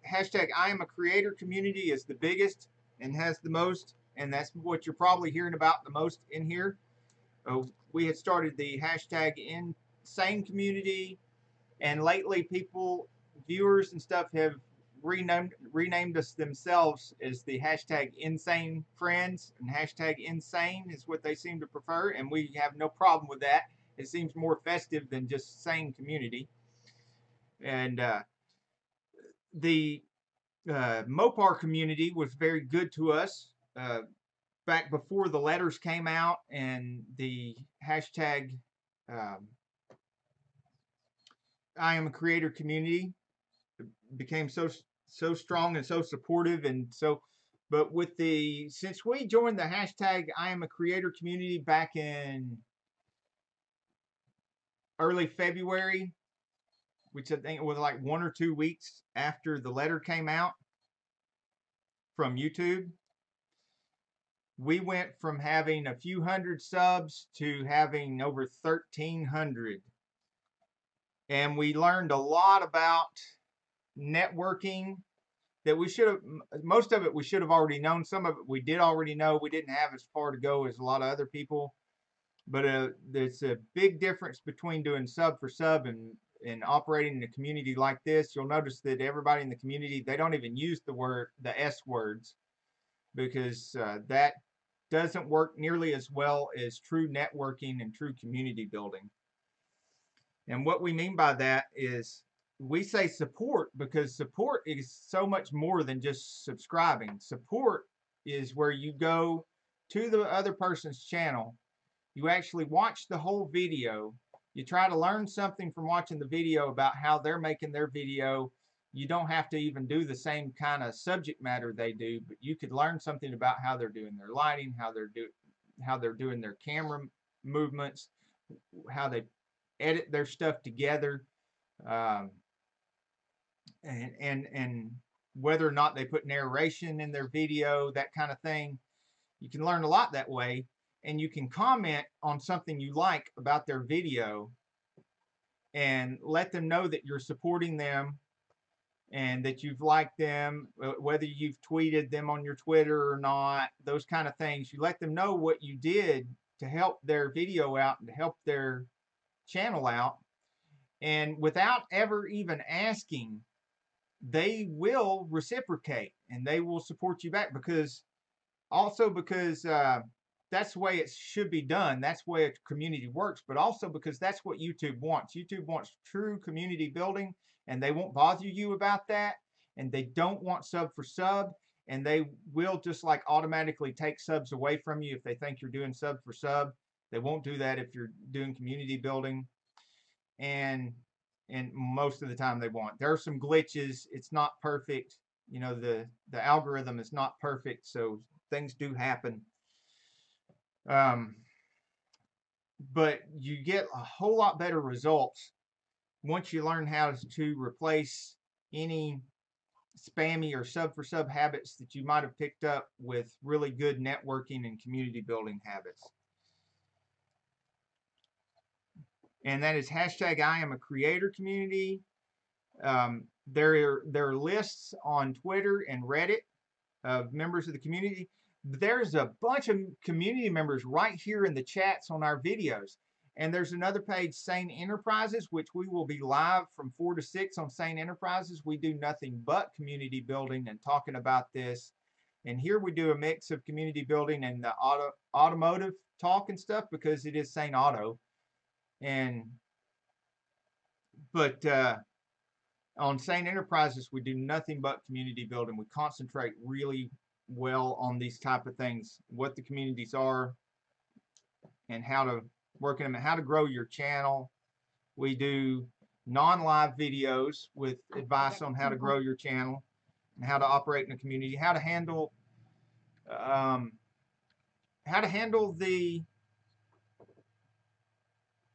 Speaker 1: hashtag I am a creator community is the biggest and has the most, and that's what you're probably hearing about the most in here. We had started the hashtag Insane community, and lately viewers and stuff have renamed us themselves as the hashtag Insane Friends, and hashtag Insane is what they seem to prefer, and we have no problem with that. It seems more festive than just Sane community. And the Mopar community was very good to us back before the letters came out, and the hashtag I am a creator community became so strong and so supportive, and so but since we joined the hashtag I am a creator community back in early February, which I think was like 1 or 2 weeks after the letter came out from YouTube, we went from having a few hundred subs to having over 1,300. And we learned a lot about networking that most of it we should have already known. Some of it we did already know. We didn't have as far to go as a lot of other people. But there's a big difference between doing sub for sub and operating in a community like this. You'll notice that everybody in the community, they don't even use the S words, because that doesn't work nearly as well as true networking and true community building. And what we mean by that is we say support, because support is so much more than just subscribing. Support is where you go to the other person's channel, you actually watch the whole video, you try to learn something from watching the video about how they're making their video. You don't have to even do the same kind of subject matter they do, but you could learn something about how they're doing their lighting, how they're doing their camera movements, how they edit their stuff together, and whether or not they put narration in their video, that kind of thing. You can learn a lot that way, and you can comment on something you like about their video and let them know that you're supporting them and that you've liked them, whether you've tweeted them on your Twitter or not, those kind of things. You let them know what you did to help their video out and to help their channel out. And without ever even asking, they will reciprocate and they will support you back, because that's the way it should be done. That's the way a community works, but also because that's what YouTube wants. YouTube wants true community building, and they won't bother you about that. And they don't want sub for sub, and they will just like automatically take subs away from you if they think you're doing sub for sub. They won't do that if you're doing community building. And most of the time they won't. There are some glitches. It's not perfect. You know, the algorithm is not perfect, so things do happen. But you get a whole lot better results once you learn how to replace any spammy or sub for sub habits that you might have picked up with really good networking and community building habits. And that is hashtag I am a creator community. There are lists on Twitter and Reddit of members of the community. there's a bunch of community members right here in the chats on our videos. And there's another page, Sane Enterprises, which we will be live from 4 to 6 on Sane Enterprises. We do nothing but community building and talking about this. And here we do a mix of community building and the automotive talk and stuff, because it is Sane Auto. But on Sane Enterprises, we do nothing but community building. We concentrate really well on these type of things, what the communities are and how to work in them, and how to grow your channel. We do non-live videos with advice on how to grow your channel and how to operate in a community, how to handle the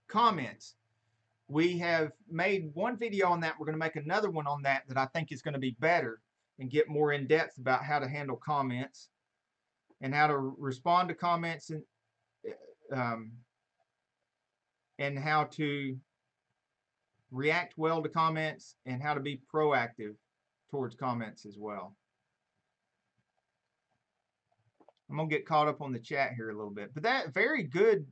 Speaker 1: comments. We have made one video on that. We're going to make another one on that I think is going to be better and get more in depth about how to handle comments and how to respond to comments, and how to react well to comments and how to be proactive towards comments as well. I'm going to get caught up on the chat here a little bit. But that very good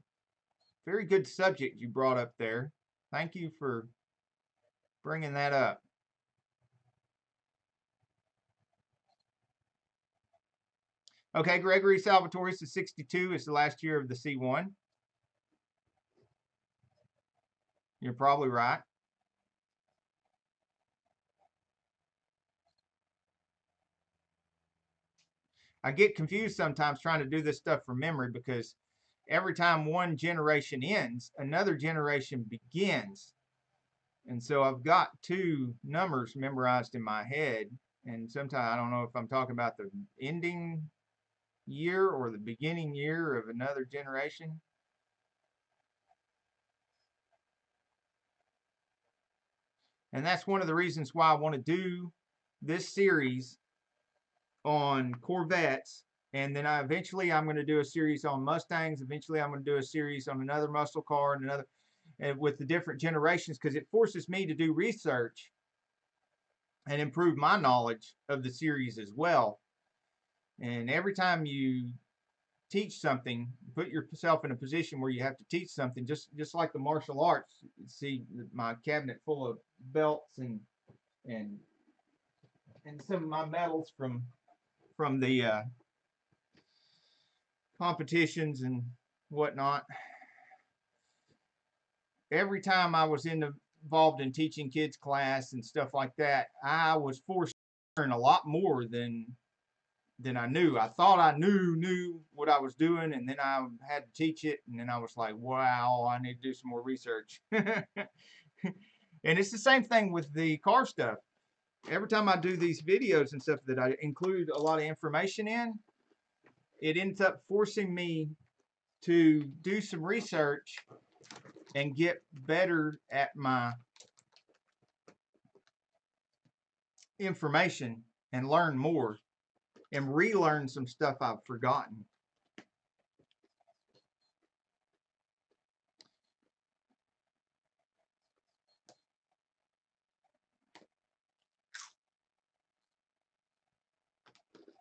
Speaker 1: subject you brought up there. Thank you for bringing that up. Okay, Gregory Salvatore says 62 is the last year of the C1. You're probably right. I get confused sometimes trying to do this stuff from memory, because every time one generation ends, another generation begins. And so I've got two numbers memorized in my head. And sometimes I don't know if I'm talking about the ending year or the beginning year of another generation. And that's one of the reasons why I want to do this series on Corvettes. And then eventually I'm going to do a series on Mustangs. Eventually I'm going to do a series on another muscle car and another, with the different generations, because it forces me to do research and improve my knowledge of the series as well. And every time you teach something, put yourself in a position where you have to teach something, just like the martial arts. See my cabinet full of belts and some of my medals from the competitions and whatnot. Every time I was involved in teaching kids class and stuff like that, I was forced to learn a lot more than I knew. I thought I knew what I was doing, and then I had to teach it, and then I was like, wow, I need to do some more research. And it's the same thing with the car stuff. Every time I do these videos and stuff that I include a lot of information in, it ends up forcing me to do some research and get better at my information and learn more and relearn some stuff I've forgotten.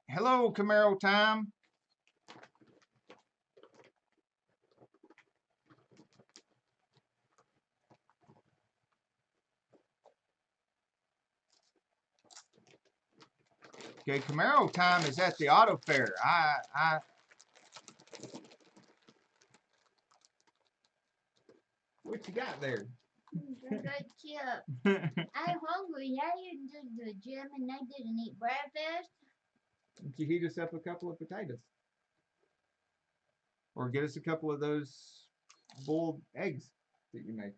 Speaker 1: Hello, Camaro time. Okay, Camaro time is at the auto fair. What you got there?
Speaker 2: Good chip. I'm hungry. I didn't go to the gym and I didn't eat breakfast.
Speaker 1: Did you heat us up a couple of potatoes? Or get us a couple of those boiled eggs that you made.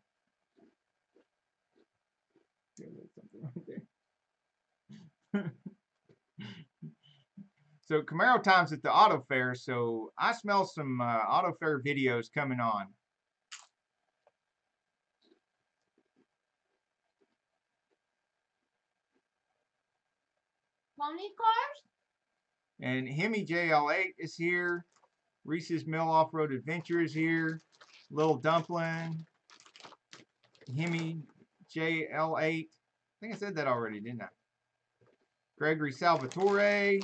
Speaker 1: Something right there. So Camaro time's at the auto fair, so I smell some auto fair videos coming on.
Speaker 2: Pony cars?
Speaker 1: And Hemi JL8 is here. Reese's Mill Off-Road Adventure is here. Little Dumpling. Hemi JL8. I think I said that already, didn't I? Gregory Salvatore.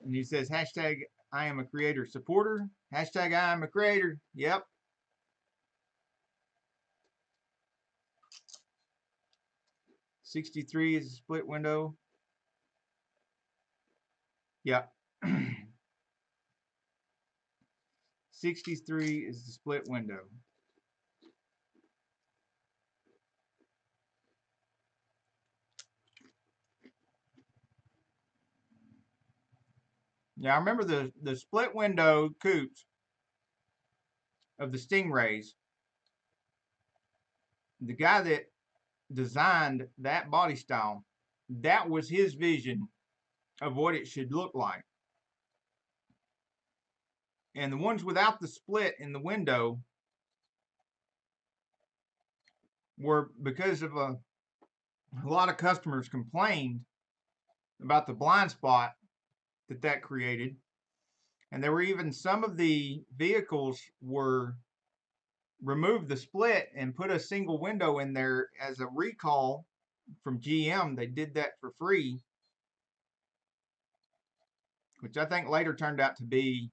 Speaker 1: And he says, hashtag I am a creator supporter. Hashtag I am a creator. Yep. '63 is a split window. Yep. 63 is the split window. Yeah, I remember the split window coupes of the Stingrays. The guy that designed that body style, that was his vision of what it should look like. And the ones without the split in the window were because of a lot of customers complained about the blind spot that created. And there were even some of the vehicles were removed the split and put a single window in there as a recall from GM. They did that for free, which I think later turned to be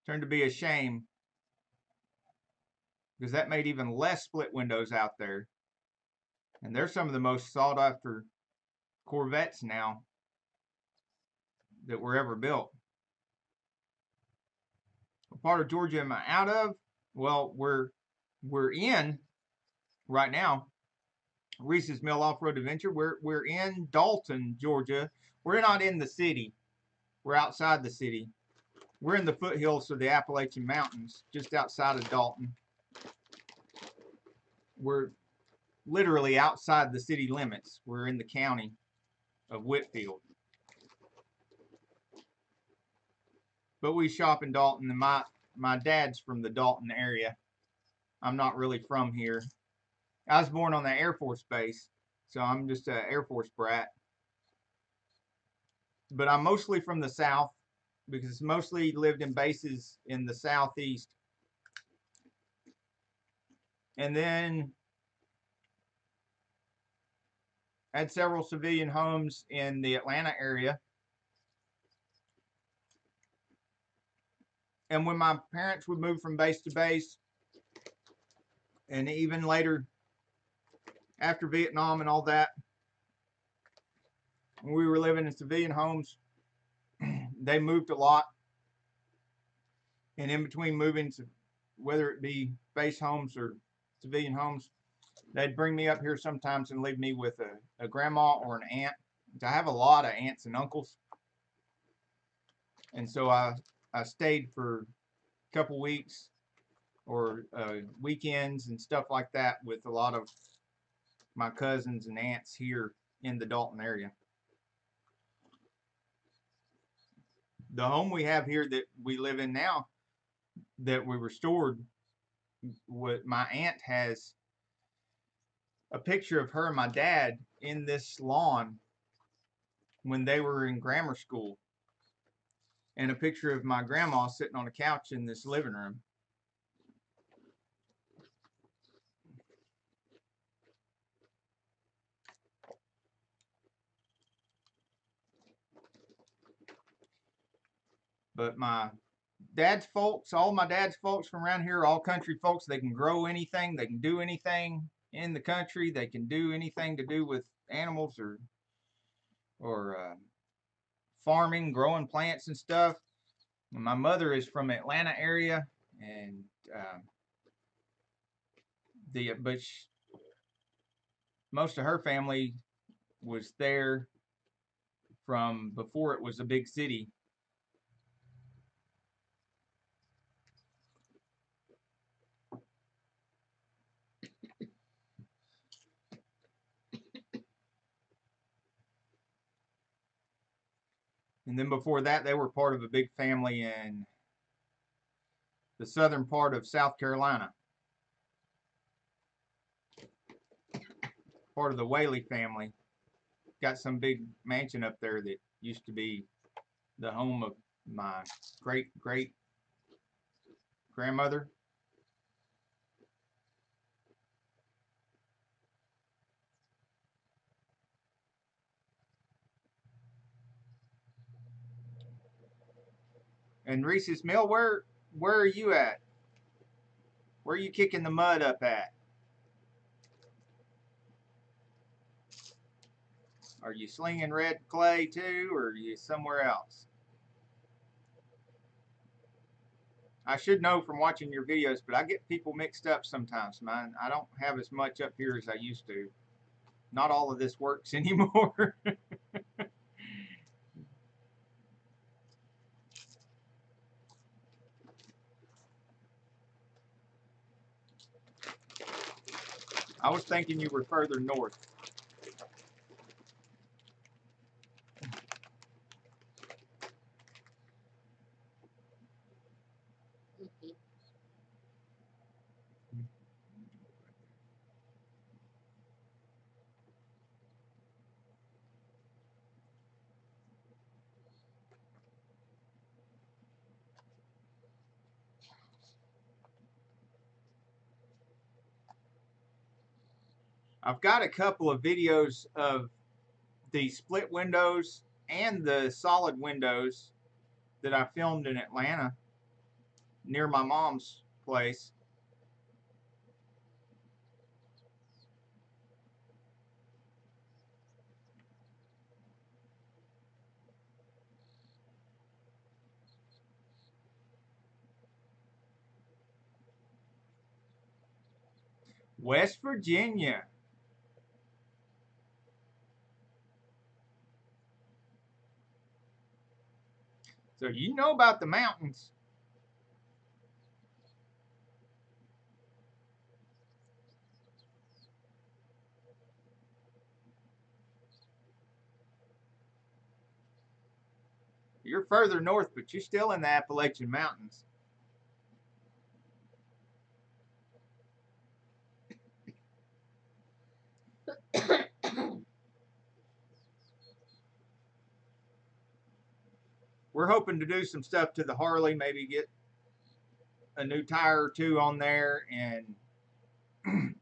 Speaker 1: a shame, because that made even less split windows out there. And they're some of the most sought after Corvettes now that were ever built. What part of Georgia am I out of? Well, we're in right now Reese's Mill Off-Road Adventure. We're in Dalton, Georgia. We're not in the city. We're outside the city. We're in the foothills of the Appalachian Mountains, just outside of Dalton. We're literally outside the city limits. We're in the county of Whitfield. But we shop in Dalton, and my dad's from the Dalton area. I'm not really from here. I was born on the Air Force base, so I'm just an Air Force brat. But I'm mostly from the South, because mostly lived in bases in the Southeast. And then had several civilian homes in the Atlanta area. And when my parents would move from base to base, and even later after Vietnam and all that, when we were living in civilian homes, they moved a lot. And in between moving to, whether it be base homes or civilian homes, they'd bring me up here sometimes and leave me with a grandma or an aunt. I have a lot of aunts and uncles. And so I stayed for a couple weeks or weekends and stuff like that with a lot of my cousins and aunts here in the Dalton area. The home we have here that we live in now, that we restored, what my aunt has a picture of her and my dad in this lawn when they were in grammar school, and a picture of my grandma sitting on a couch in this living room. But my dad's folks, all my dad's folks from around here are all country folks. They can grow anything. They can do anything in the country. They can do anything to do with animals or farming, growing plants and stuff. And my mother is from Atlanta area, and most of her family was there from before it was a big city. And then before that, they were part of a big family in the southern part of South Carolina. Part of the Whaley family. Got some big mansion up there that used to be the home of my great grandmother. And Reese's Mill, where are you at? Where are you kicking the mud up at? Are you slinging red clay too, or are you somewhere else? I should know from watching your videos, but I get people mixed up sometimes, man. I don't have as much up here as I used to. Not all of this works anymore. I was thinking you were further north. I've got a couple of videos of the split windows and the solid windows that I filmed in Atlanta near my mom's place. West Virginia. So you know about the mountains. You're further north, but you're still in the Appalachian Mountains. We're hoping to do some stuff to the Harley, maybe get a new tire or two on there, and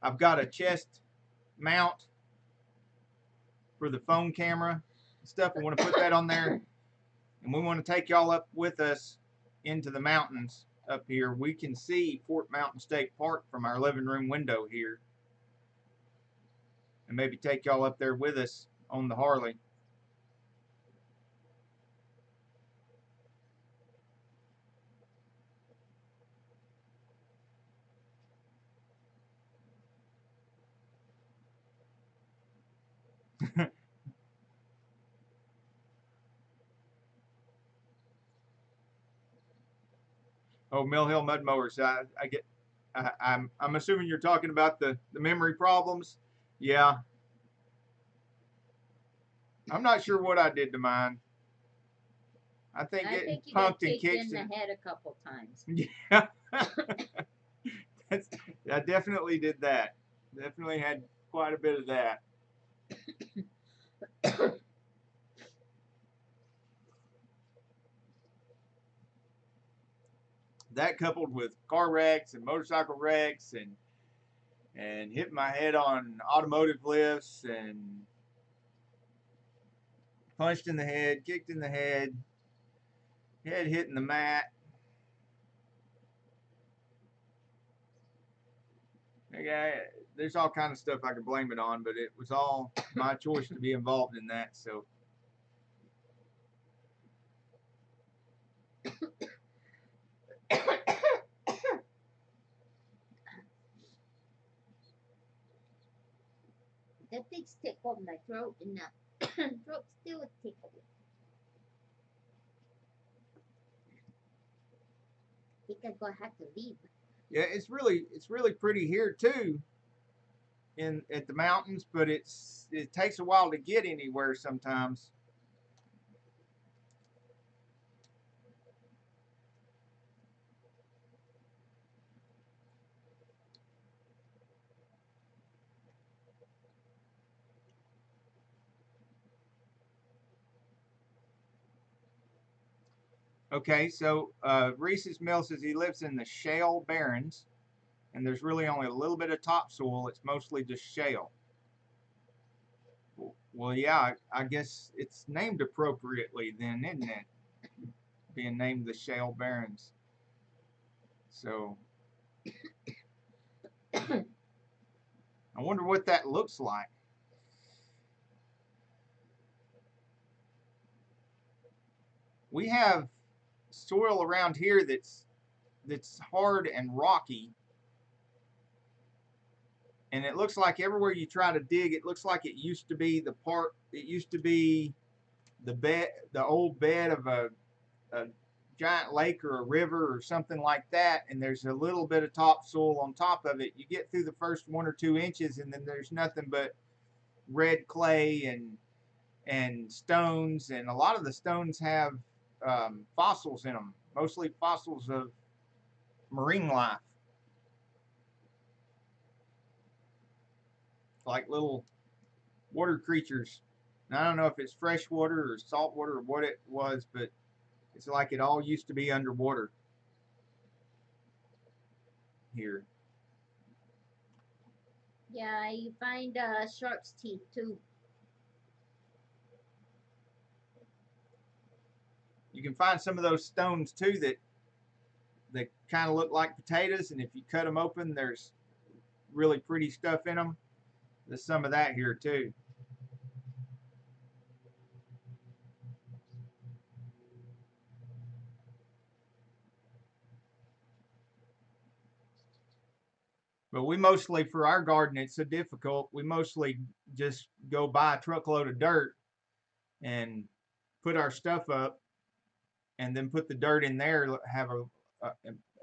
Speaker 1: I've got a chest mount for the phone camera stuff. I want to put that on there, and we want to take y'all up with us into the mountains up here. We can see Fort Mountain State Park from our living room window here, and maybe take y'all up there with us on the Harley. Oh, Mill Hill Mud Mowers. I'm assuming you're talking about the memory problems. Yeah. I'm not sure what I did to mine. I think getting pumped and kicked
Speaker 2: in the head a couple times.
Speaker 1: Yeah. I definitely did that. Definitely had quite a bit of that. That coupled with car wrecks and motorcycle wrecks and hitting my head on automotive lifts and punched in the head, kicked in the head hitting the mat. There's all kind of stuff I could blame it on, but it was all my choice to be involved in that. So
Speaker 2: that thing's tickled my throat, and the throat still tickled. I think I'm gonna have to leave.
Speaker 1: Yeah, it's really pretty here too, at the mountains, but it takes a while to get anywhere sometimes. Okay, so Reese's Mill says he lives in the shale barrens, and there's really only a little bit of topsoil. It's mostly just shale. Well, yeah, I guess it's named appropriately then, isn't it? being named the Shale Barons. So I wonder what that looks like. We have soil around here that's hard and rocky, and it looks like everywhere you try to dig, it looks like it used to be the old bed of a giant lake or a river or something like that, and there's a little bit of topsoil on top of it. You get through the first 1 or 2 inches, and then there's nothing but red clay and stones, and a lot of the stones have fossils in them, mostly fossils of marine life, like little water creatures. And I don't know if it's fresh water or salt water or what it was, but it's like it all used to be underwater here.
Speaker 2: Yeah, you find shark's teeth too.
Speaker 1: You can find some of those stones too that kind of look like potatoes, and if you cut them open, there's really pretty stuff in them. There's some of that here too. But we mostly, for our garden, it's so difficult, we mostly just go buy a truckload of dirt and put our stuff up, and then put the dirt in there, have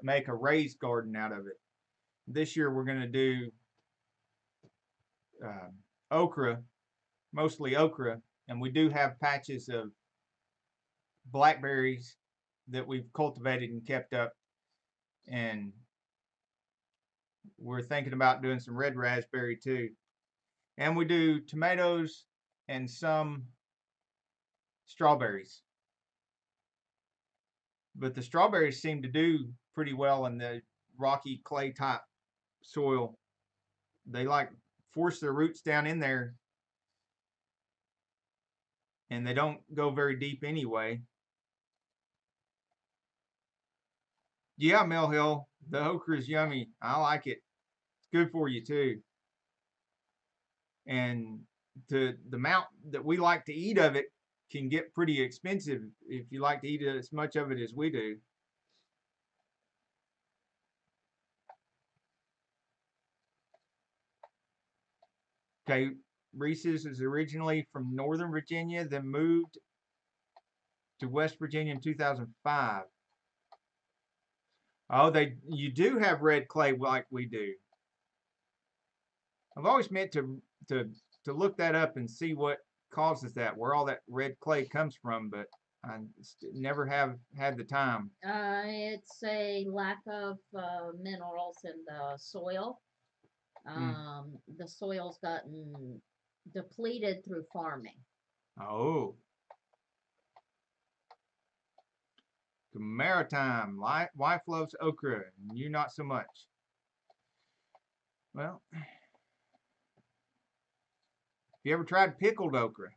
Speaker 1: make a raised garden out of it. This year we're going to do okra, mostly okra, and we do have patches of blackberries that we've cultivated and kept up, and we're thinking about doing some red raspberry too. And we do tomatoes and some strawberries. But the strawberries seem to do pretty well in the rocky clay type soil. They like force their roots down in there, and they don't go very deep anyway. Yeah, Mill Hill, the okra is yummy. I like it. It's good for you too. And the amount that we like to eat of it can get pretty expensive if you like to eat as much of it as we do. Okay, Reese's is originally from Northern Virginia, then moved to West Virginia in 2005. Oh, you do have red clay like we do. I've always meant to look that up and see what causes that, where all that red clay comes from, but I never have had the time.
Speaker 2: It's a lack of minerals in the soil. The soil's gotten depleted through farming.
Speaker 1: Oh. Maritime. Wife loves okra, and you not so much. Well, have you ever tried pickled okra?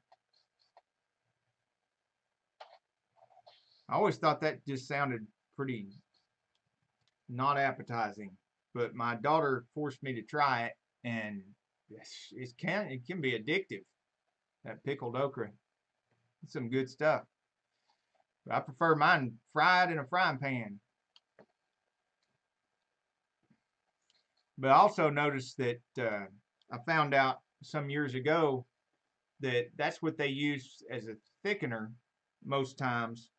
Speaker 1: I always thought that just sounded pretty not appetizing, but my daughter forced me to try it, and it can be addictive. That pickled okra, it's some good stuff. But I prefer mine fried in a frying pan. But I also noticed that I found out some years ago that that's what they use as a thickener most times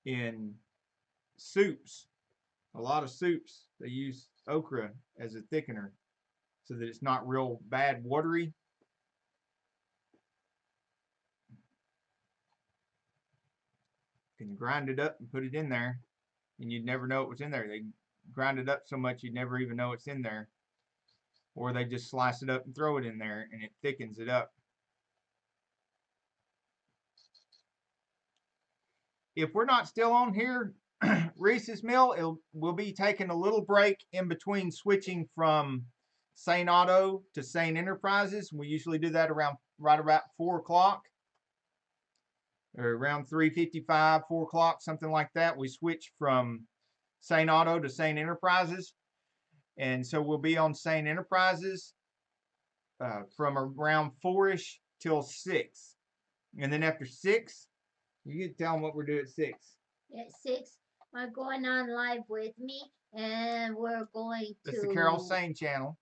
Speaker 1: in soups. A lot of soups, they use okra as a thickener so that it's not real bad watery. You can grind it up and put it in there, and you'd never know it was in there. They grind it up so much you'd never even know it's in there. Or they just slice it up and throw it in there, and it thickens it up. If we're not still on here, Reese's Mill, we'll be taking a little break in between switching from Saneauto to Sane Enterprises. We usually do that right about 4 o'clock. or around 3:55, 4 o'clock, something like that. We switch from Saneauto to Sane Enterprises. And so we'll be on Sane Enterprises from around 4-ish till 6. And then after 6, you can tell them what we're doing at 6.
Speaker 2: At 6, we're going on live with me, and we're going to.
Speaker 1: That's the Carol Sane channel.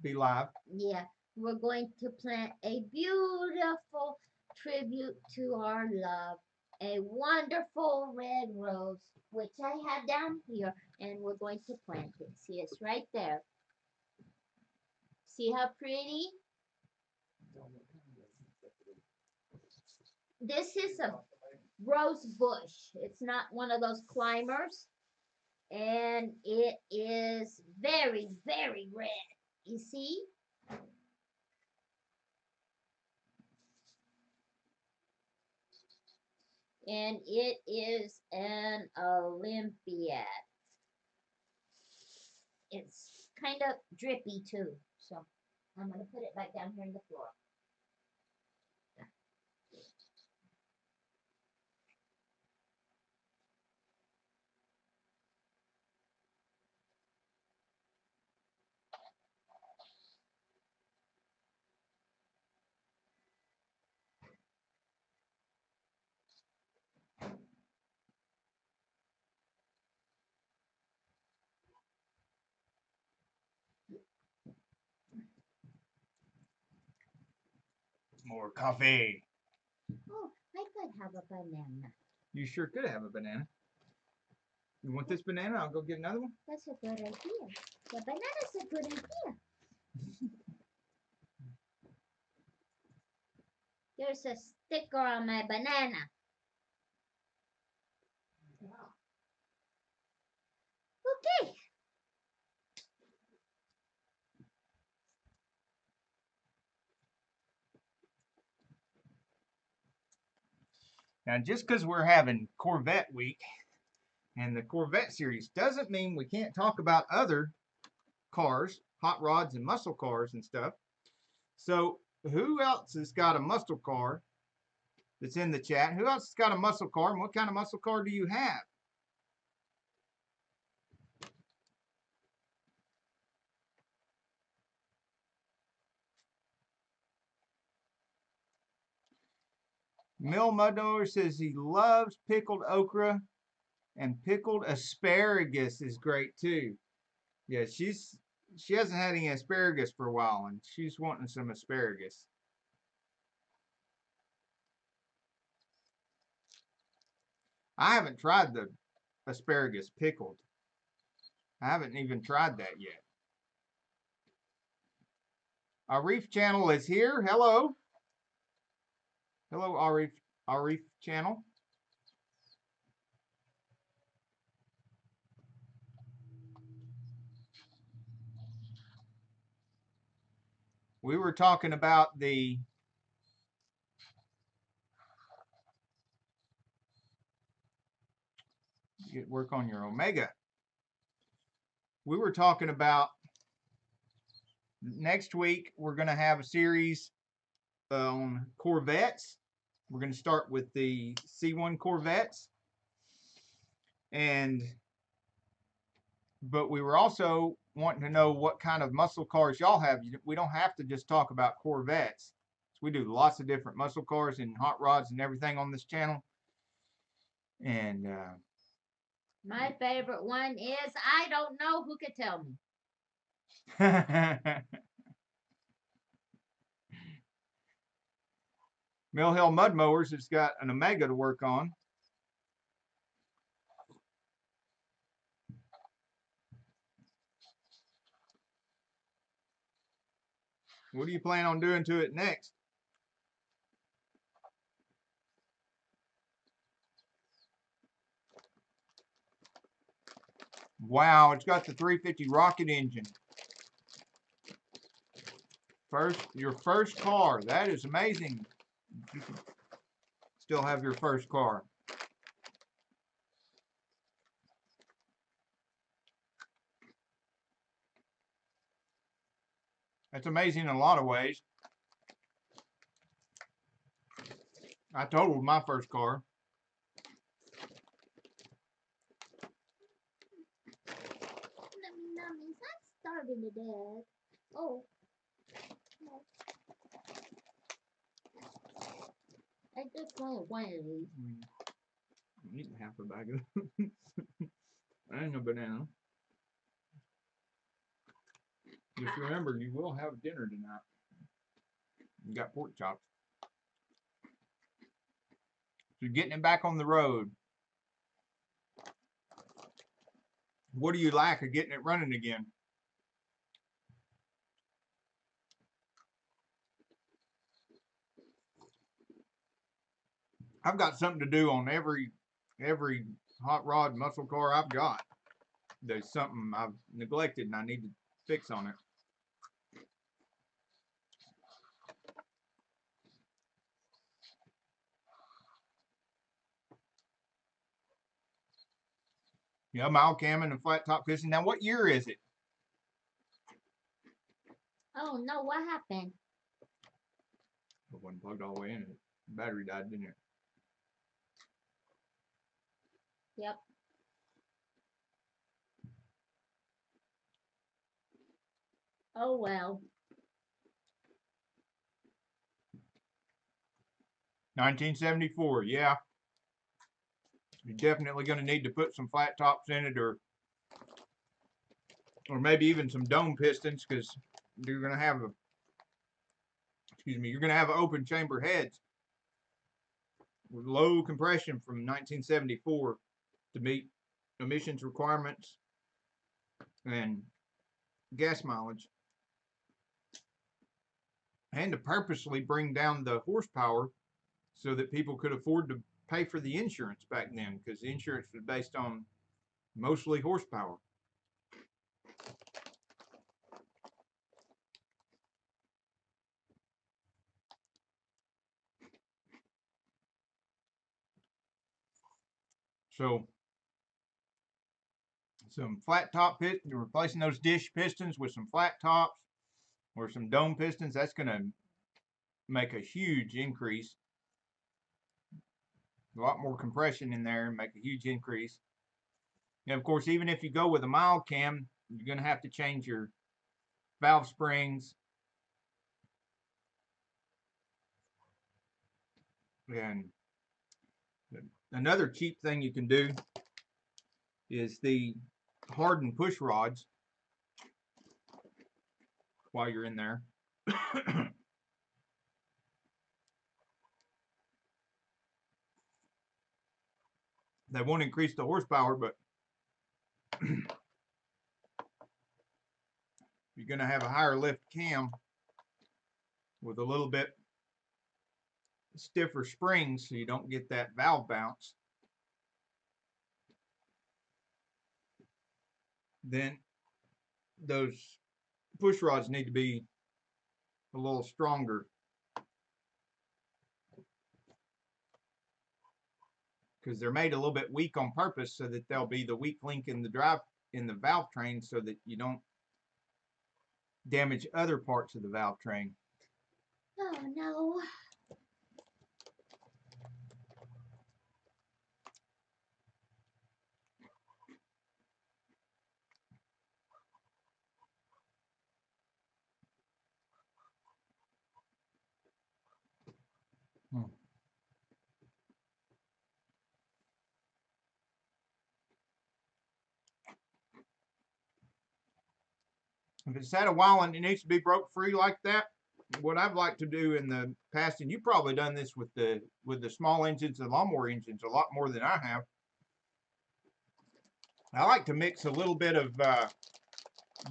Speaker 1: Be live.
Speaker 2: Yeah, we're going to plant a beautiful tribute to our love, a wonderful red rose, which I have down here, and we're going to plant it. See, it's right there. See how pretty? This is a rose bush. It's not one of those climbers, and it is very, very red. You see? And it is an Olympiad. It's kind of drippy too, so I'm going to put it back down here on the floor.
Speaker 1: More coffee.
Speaker 2: Oh, I could have a banana.
Speaker 1: You sure could have a banana. You want this banana? I'll go get another one.
Speaker 2: That's a good idea. The banana's a good idea. There's a sticker on my banana. Okay.
Speaker 1: Now, just because we're having Corvette week and the Corvette series doesn't mean we can't talk about other cars, hot rods and muscle cars and stuff. So who else has got a muscle car that's in the chat? Who else has got a muscle car, and what kind of muscle car do you have? Mill Mudnor says he loves pickled okra, and pickled asparagus is great too. Yeah, she hasn't had any asparagus for a while, and she's wanting some asparagus. I haven't tried the asparagus pickled. I haven't even tried that yet. Our Reef channel is here. Hello. Hello, our Reef channel. We were talking about the work on your Omega. We were talking about next week we're going to have a series on Corvettes. We're going to start with the C1 Corvettes, but we were also wanting to know what kind of muscle cars y'all have. We don't have to just talk about Corvettes. We do lots of different muscle cars and hot rods and everything on this channel. And
Speaker 2: my favorite one is, I don't know, who could tell me?
Speaker 1: Mill Hill Mud Mowers has got an Omega to work on. What do you plan on doing to it next? Wow, it's got the 350 rocket engine. Your first car. That is amazing. You can still have your first car. That's amazing in a lot of ways. I totaled my first car.
Speaker 2: Nummies, I'm starving to death. Oh. No. I just want one of these.
Speaker 1: I'm eating half a bag of it. I ain't no banana. Just remember, you will have dinner tonight. You got pork chops. So you're getting it back on the road. What do you lack of getting it running again? I've got something to do on every hot rod muscle car I've got. There's something I've neglected and I need to fix on it. Yeah, mild cam and a flat top piston. Now, what year is it?
Speaker 2: Oh no, what happened?
Speaker 1: It wasn't plugged all the way in. The battery died, didn't it?
Speaker 2: Yep. Oh well.
Speaker 1: 1974, yeah. You're definitely going to need to put some flat tops in it, or maybe even some dome pistons, because you're going to have a, you're going to have open chamber heads with low compression from 1974 to meet emissions requirements and gas mileage, and to purposely bring down the horsepower so that people could afford to pay for the insurance back then, because the insurance was based on mostly horsepower. So some flat top pistons, replacing those dish pistons with some flat tops or some dome pistons, that's going to make a huge increase. A lot more compression in there and make a huge increase. And of course, even if you go with a mild cam, you're going to have to change your valve springs. And another cheap thing you can do is the hardened push rods while you're in there. They won't increase the horsepower, but you're going to have a higher lift cam with a little bit stiffer springs so you don't get that valve bounce. Then those push rods need to be a little stronger, because they're made a little bit weak on purpose so that they'll be the weak link in the valve train, so that you don't damage other parts of the valve train.
Speaker 2: Oh no.
Speaker 1: If it's had a while and it needs to be broke free like that, what I've liked to do in the past, and you've probably done this with the small engines and lawnmower engines a lot more than I have, I like to mix a little bit of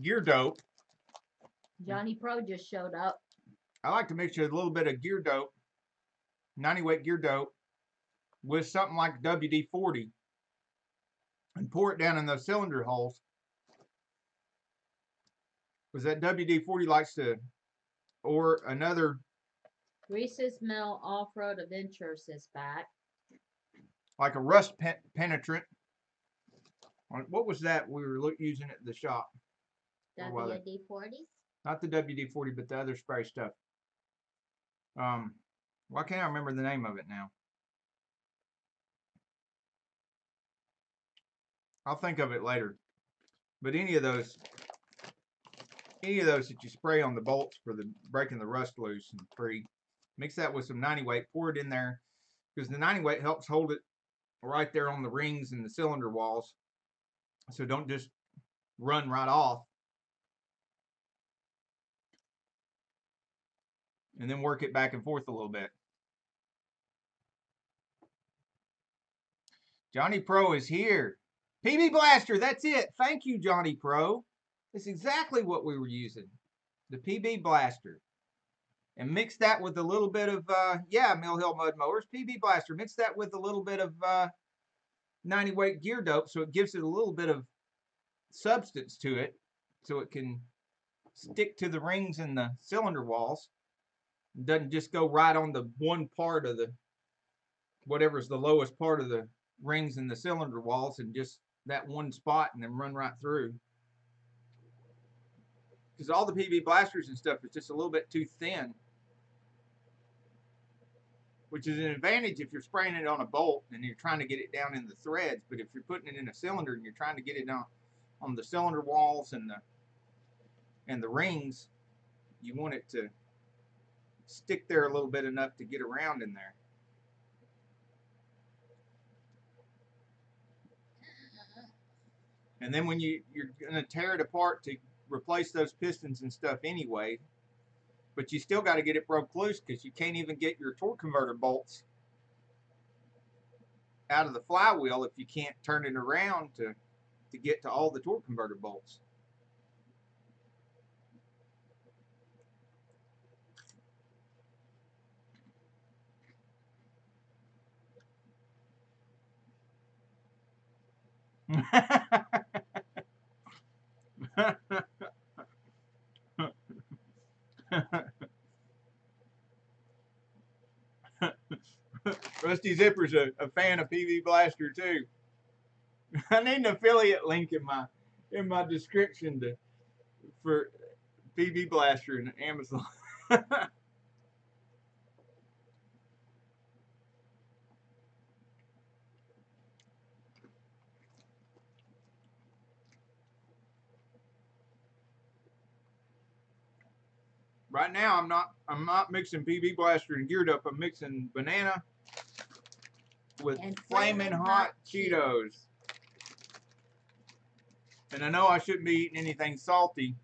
Speaker 1: gear dope.
Speaker 2: Johnny Pro just showed up.
Speaker 1: I like to mix a little bit of gear dope, 90 weight gear dope, with something like WD-40 and pour it down in those cylinder holes. Because that WD-40 likes to, or another.
Speaker 2: Reese's Mill Off-Road Adventures is back.
Speaker 1: Like a rust penetrant. What was that we were using at the shop?
Speaker 2: WD-40s?
Speaker 1: Not the WD-40, but the other spray stuff. Why can't I remember the name of it now? I'll think of it later. But any of those that you spray on the bolts for the breaking the rust loose and free, mix that with some 90 weight, pour it in there, because the 90 weight helps hold it right there on the rings and the cylinder walls, so don't just run right off. And then work it back and forth a little bit. Johnny Pro is here. PB Blaster, that's it. Thank you, Johnny Pro. That's exactly what we were using. The PB Blaster. And mix that with a little bit of, Mill Hill Mud Mowers, PB Blaster. Mix that with a little bit of 90 weight gear dope, so it gives it a little bit of substance to it, so it can stick to the rings and the cylinder walls. It doesn't just go right on the one part of the, whatever's the lowest part of the rings and the cylinder walls, and just that one spot and then run right through. Because all the PB blasters and stuff is just a little bit too thin, which is an advantage if you're spraying it on a bolt and you're trying to get it down in the threads. But if you're putting it in a cylinder and you're trying to get it on the cylinder walls and the rings, you want it to stick there a little bit enough to get around in there. And then when you're going to tear it apart to replace those pistons and stuff anyway, but you still got to get it broke loose, because you can't even get your torque converter bolts out of the flywheel if you can't turn it around to get to all the torque converter bolts. Rusty Zipper's a fan of PB Blaster too. I need an affiliate link in my description for PB Blaster and Amazon. Right now, I'm not mixing PB Blaster and geared up. I'm mixing banana with flaming hot Cheetos. And I know I shouldn't be eating anything salty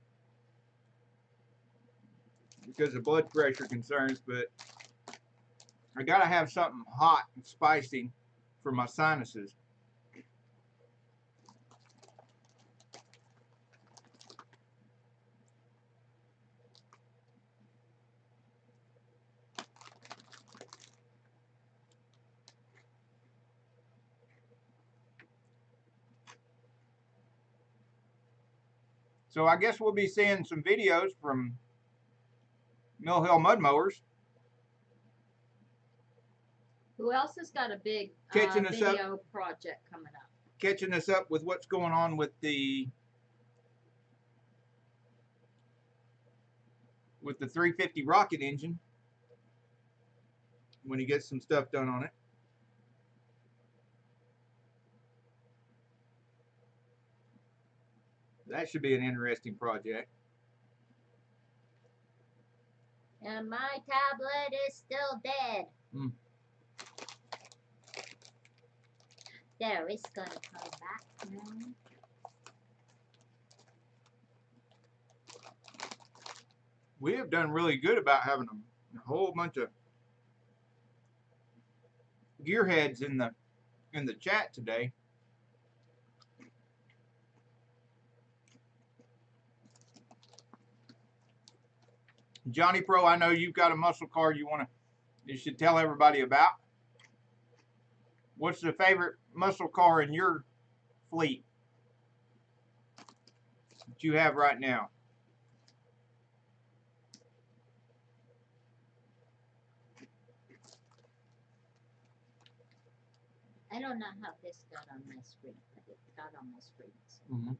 Speaker 1: because of blood pressure concerns, but I gotta have something hot and spicy for my sinuses. So I guess we'll be seeing some videos from Mill Hill Mud Mowers.
Speaker 2: Who else has got a big video project coming up?
Speaker 1: Catching us up with what's going on with the 350 rocket engine when he gets some stuff done on it. That should be an interesting project.
Speaker 2: And my tablet is still dead. There, it's gonna come back now.
Speaker 1: We have done really good about having a whole bunch of gearheads in the chat today. Johnny Pro, I know you've got a muscle car you should tell everybody about. What's the favorite muscle car in your fleet that you have right now?
Speaker 2: I don't know how this got on my screen, but it got on my screen. So.
Speaker 1: Mm-hmm.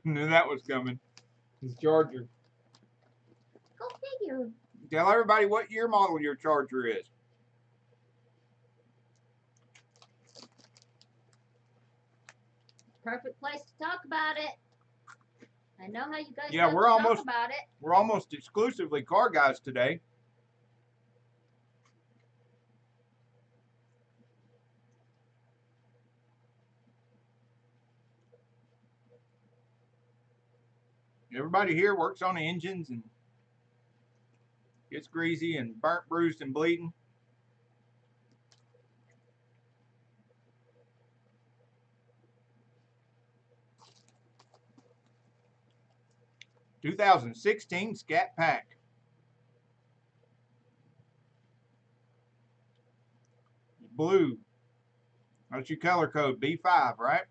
Speaker 1: Knew that was coming. His Charger.
Speaker 2: Go figure.
Speaker 1: Tell everybody what year model your Charger is.
Speaker 2: Perfect place to talk about it. I know how you guys
Speaker 1: Yeah,
Speaker 2: love to talk about it.
Speaker 1: We're almost exclusively car guys today. Everybody here works on the engines and gets greasy and burnt, bruised, and bleeding. (2016) Scat Pack. Blue. That's your color code, B5, right?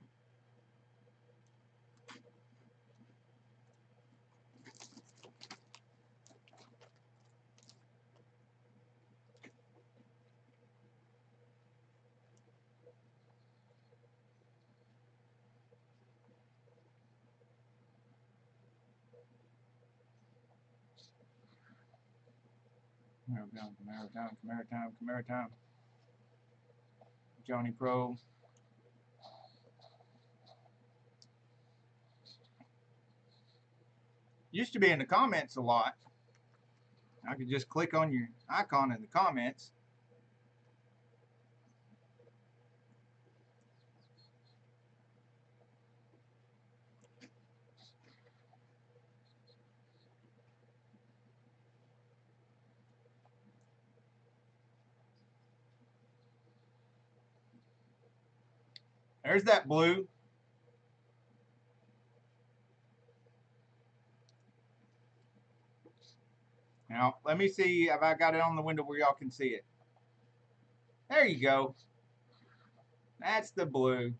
Speaker 1: Maritime. Johnny Pro. Used to be in the comments a lot. I could just click on your icon in the comments. There's that blue. Now, let me see if I got it on the window where y'all can see it. There you go. That's the blue.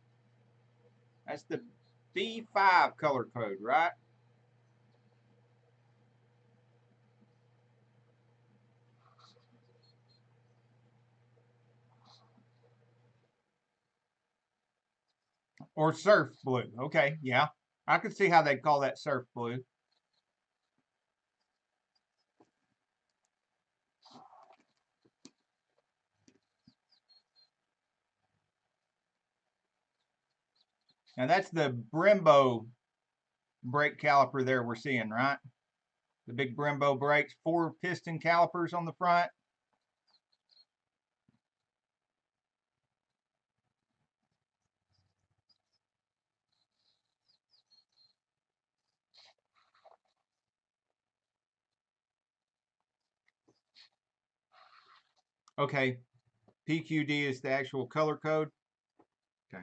Speaker 1: That's the B5 color code, right? Or surf blue. Okay, yeah. I could see how they'd call that surf blue. Now that's the Brembo brake caliper there we're seeing, right? The big Brembo brakes, 4 piston calipers on the front. Okay, PQD is the actual color code. Okay.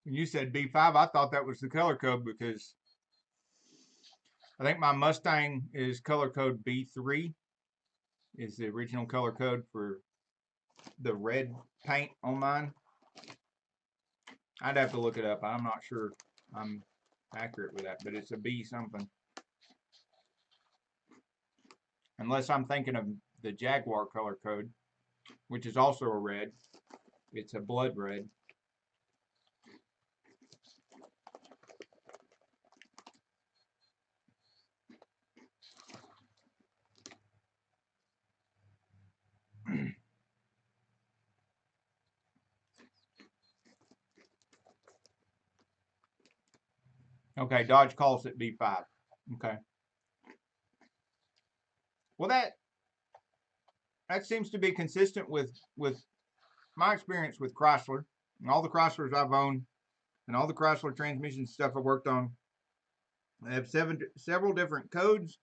Speaker 1: When you said B5, I thought that was the color code because I think my Mustang is color code B3 is the original color code for the red paint on mine. I'd have to look it up. I'm not sure I'm accurate with that, but it's a B something. Unless I'm thinking of the Jaguar color code, which is also a red. It's a blood red. Okay, Dodge calls it B5. Okay. Well, that seems to be consistent with my experience with Chrysler and all the Chryslers I've owned and all the Chrysler transmission stuff I worked on. They have several different codes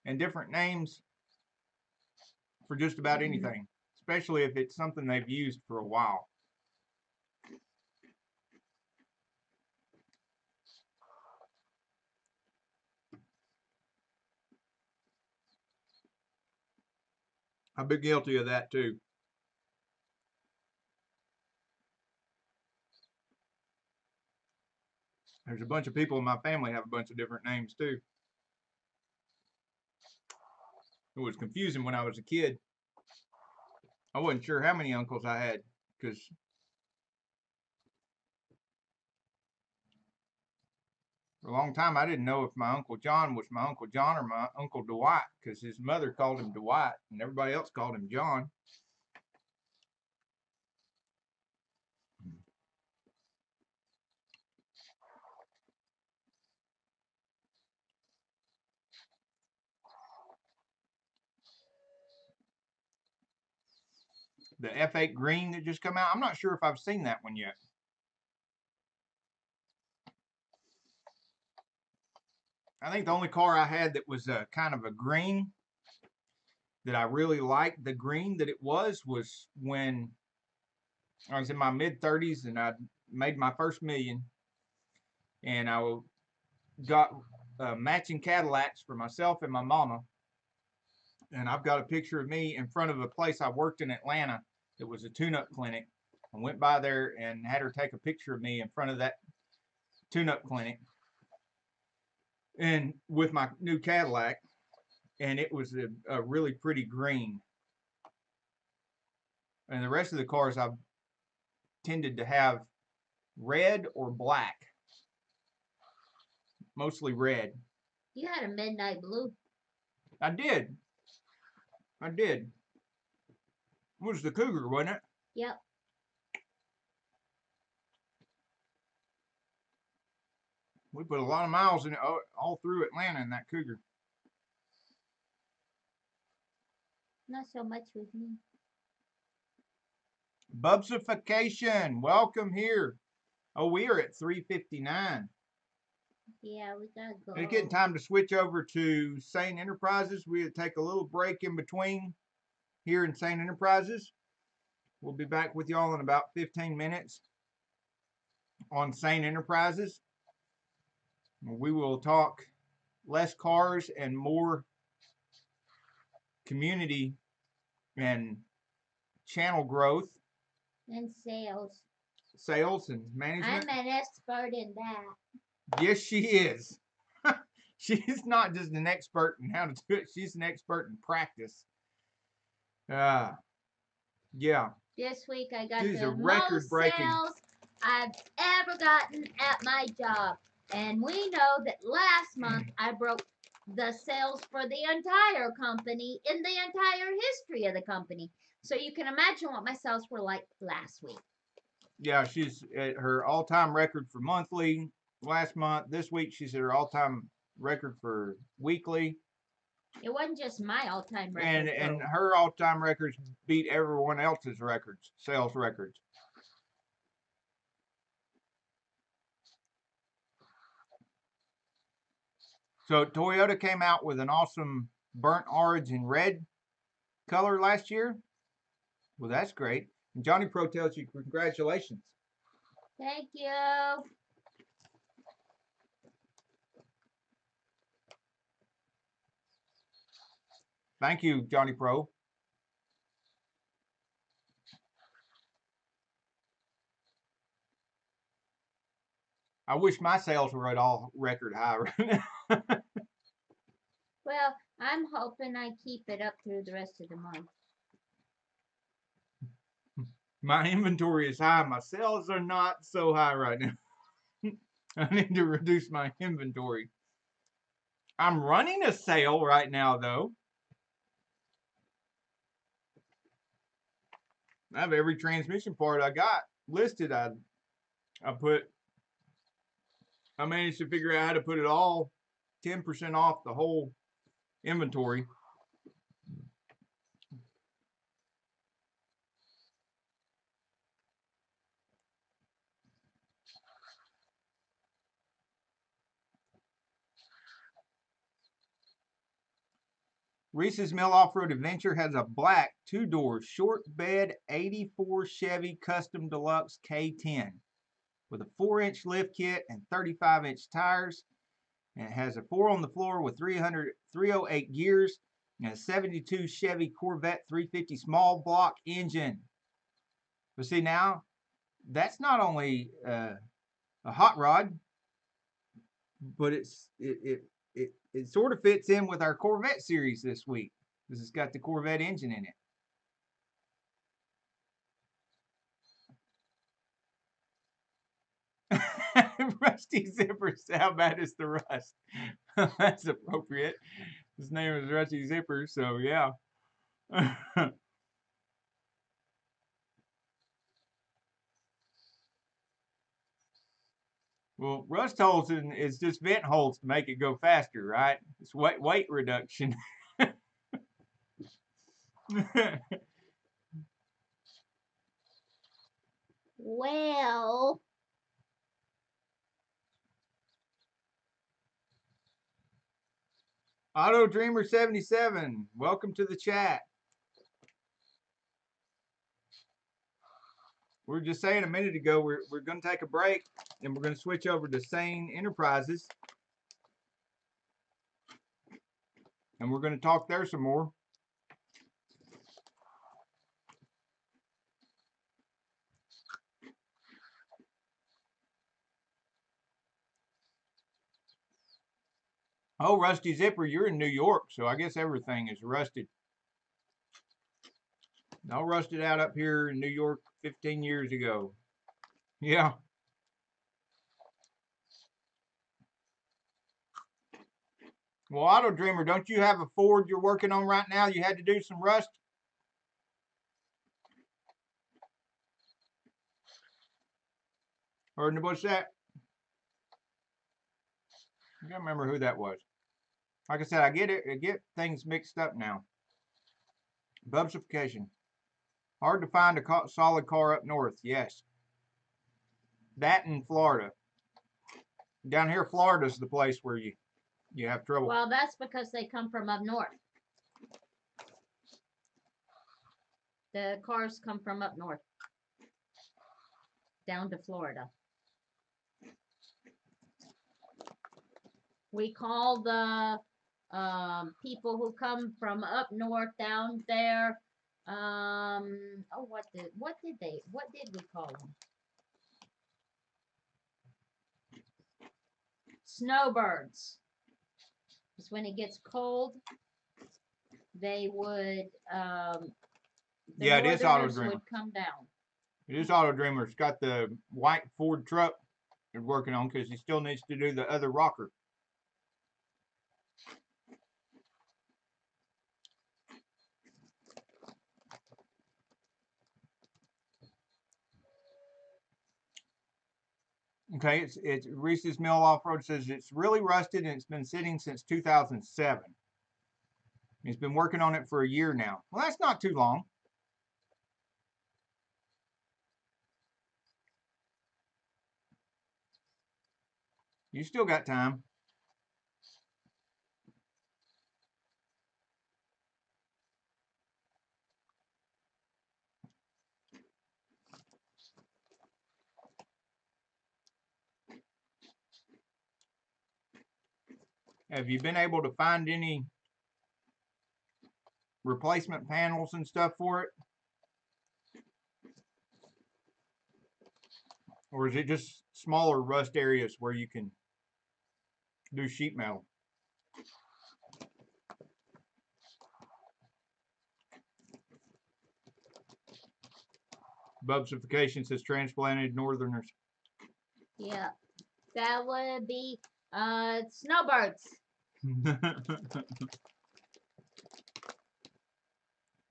Speaker 1: and different names for just about anything, especially if it's something they've used for a while. I've been guilty of that too. There's a bunch of people in my family have a bunch of different names too. It was confusing when I was a kid. I wasn't sure how many uncles I had because for a long time I didn't know if my Uncle John was my Uncle John or my Uncle Dwight because his mother called him Dwight and everybody else called him John. The F8 green that just come out, I'm not sure if I've seen that one yet. I think the only car I had that was kind of a green that I really liked the green that it was when I was in my mid-30s and I made my first million, and I got matching Cadillacs for myself and my mama. And I've got a picture of me in front of a place I worked in Atlanta. It was a tune-up clinic. I went by there and had her take a picture of me in front of that tune-up clinic, and with my new Cadillac, and it was a really pretty green. And the rest of the cars I've tended to have red or black, mostly red.
Speaker 2: You had a midnight blue.
Speaker 1: I did. It was the Cougar, wasn't it?
Speaker 2: Yep.
Speaker 1: We put a lot of miles in it all through Atlanta in that Cougar.
Speaker 2: Not so much with me.
Speaker 1: Bubsification, welcome here. Oh, we are at 3:59.
Speaker 2: Yeah, we gotta go.
Speaker 1: It's getting time to switch over to Sane Enterprises. We'll take a little break in between here in Sane Enterprises. We'll be back with y'all in about 15 minutes on Sane Enterprises. We will talk less cars and more community and channel growth.
Speaker 2: And sales.
Speaker 1: Sales and management.
Speaker 2: I'm an expert in that.
Speaker 1: Yes, she is. She's not just an expert in how to do it. She's an expert in practice. Yeah.
Speaker 2: This week I got
Speaker 1: She's
Speaker 2: the
Speaker 1: a record-breaking
Speaker 2: most sales I've ever gotten at my job. And we know that last month I broke the sales for the entire company in the entire history of the company. So you can imagine what my sales were like last week.
Speaker 1: Yeah, she's at her all-time record for monthly last month. This week she's at her all-time record for weekly.
Speaker 2: It wasn't just my all-time record.
Speaker 1: And her all-time records beat everyone else's records, sales records. So Toyota came out with an awesome burnt orange and red color last year. Well, that's great. And Johnny Pro tells you congratulations.
Speaker 2: Thank you.
Speaker 1: Thank you, Johnny Pro. I wish my sales were at all record high right now.
Speaker 2: Well, I'm hoping I keep it up through the rest of the month.
Speaker 1: My inventory is high. My sales are not so high right now. I need to reduce my inventory. I'm running a sale right now, though. I have every transmission part I got listed. I managed to figure out how to put it all 10% off the whole inventory. Reese's Mill Off-Road Adventure has a black 2-door short bed 84 Chevy Custom Deluxe K10 with a 4-inch lift kit and 35-inch tires. And it has a 4 on the floor with 308 gears and a 72 Chevy Corvette 350 small block engine. But see now, that's not only a hot rod, but it sort of fits in with our Corvette series this week because it's got the Corvette engine in it. Rusty Zippers. How bad is the rust? That's appropriate. His name is Rusty Zippers, so yeah. Well, rust holes is just vent holes to make it go faster, right? It's weight reduction.
Speaker 2: Well,
Speaker 1: Auto Dreamer 77, welcome to the chat. We were just saying a minute ago we're going to take a break and we're going to switch over to Sane Enterprises, and we're going to talk there some more. Oh, Rusty Zipper, you're in New York, so I guess everything is rusted. I rusted out up here in New York 15 years ago. Yeah. Well, Auto Dreamer, don't you have a Ford you're working on right now? You had to do some rust? Or what's that? I can't remember who that was. Like I said, I get things mixed up now. Bubsification. Hard to find a solid car up north. Yes. That in Florida. Down here, Florida's the place where you have trouble.
Speaker 2: well, that's because they come from up north. The cars come from up north, down to Florida. We call the people who come from up north down there. Oh, what did we call them? Snowbirds. Because when it gets cold, they would
Speaker 1: yeah, it is Auto
Speaker 2: northerners
Speaker 1: Dreamer.
Speaker 2: would come down.
Speaker 1: It is Auto Dreamer. It's got the white Ford truck he's working on because he still needs to do the other rocker. Okay, it's Reese's Mill Off-Road says it's really rusted and it's been sitting since 2007. He's been working on it for a year now. Well, that's not too long. You still got time. Have you been able to find any replacement panels and stuff for it? Or is it just smaller rust areas where you can do sheet metal? Bubsification says transplanted northerners.
Speaker 2: Yeah, that would be snowbirds.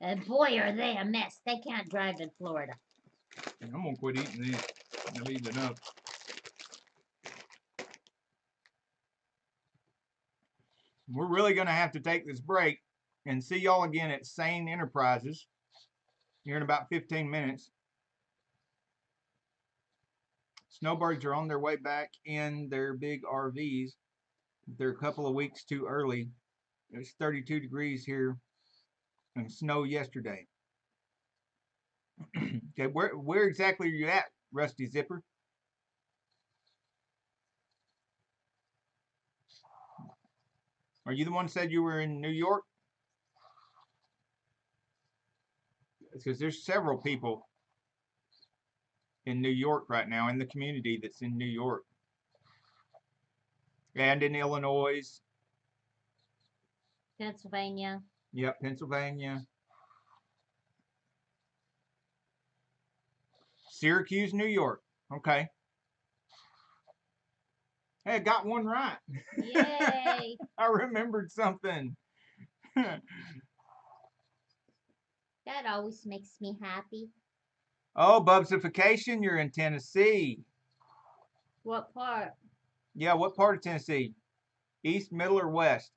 Speaker 2: And boy, are they a mess. They can't drive in Florida.
Speaker 1: I'm gonna quit eating these. I've eaten enough. We're really gonna have to take this break and see y'all again at Sane Enterprises here in about 15 minutes. Snowbirds are on their way back in their big RVs. They're a couple of weeks too early. It's 32 degrees here and snow yesterday. Okay, where exactly are you at, Rusty Zipper? Are you the one who said you were in New York? Because there's several people in New York right now in the community that's in New York. And in Illinois.
Speaker 2: Pennsylvania.
Speaker 1: Yep, Pennsylvania. Syracuse, New York. Okay. Hey, I got one right.
Speaker 2: Yay!
Speaker 1: I remembered something.
Speaker 2: That always makes me happy.
Speaker 1: Oh, Bubsification, you're in Tennessee.
Speaker 2: What part?
Speaker 1: Yeah, what part of Tennessee? East, middle, or west?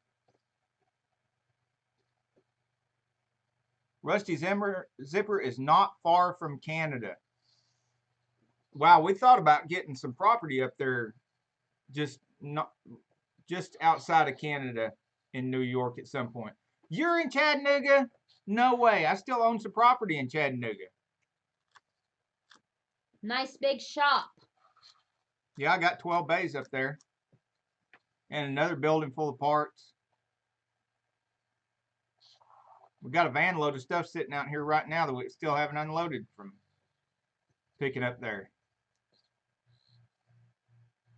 Speaker 1: Rusty Zipper is not far from Canada. Wow, we thought about getting some property up there, just outside of Canada in New York at some point. You're in Chattanooga? No way. I still own some property in Chattanooga.
Speaker 2: Nice big shop.
Speaker 1: Yeah, I got 12 bays up there. And another building full of parts. We got a van load of stuff sitting out here right now that we still haven't unloaded from picking up there.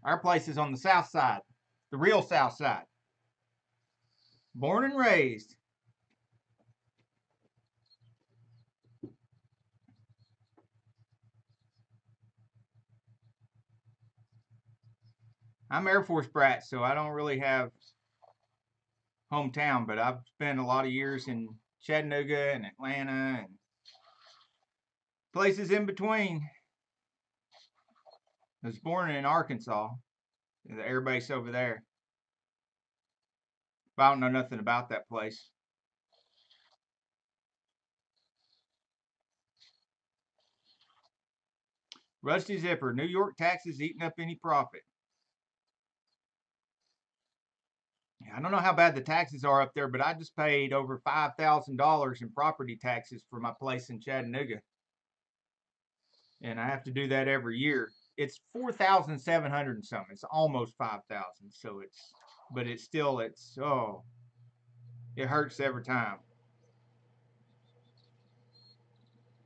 Speaker 1: Our place is on the south side, the real south side. Born and raised. I'm Air Force brat, so I don't really have hometown, but I've spent a lot of years in Chattanooga and Atlanta and places in between. I was born in Arkansas, the air base over there. But I don't know nothing about that place. Rusty Zipper, New York taxes eating up any profit. I don't know how bad the taxes are up there, but I just paid over $5,000 in property taxes for my place in Chattanooga. And I have to do that every year. It's 4,700 and something. It's almost 5,000. So but it hurts every time.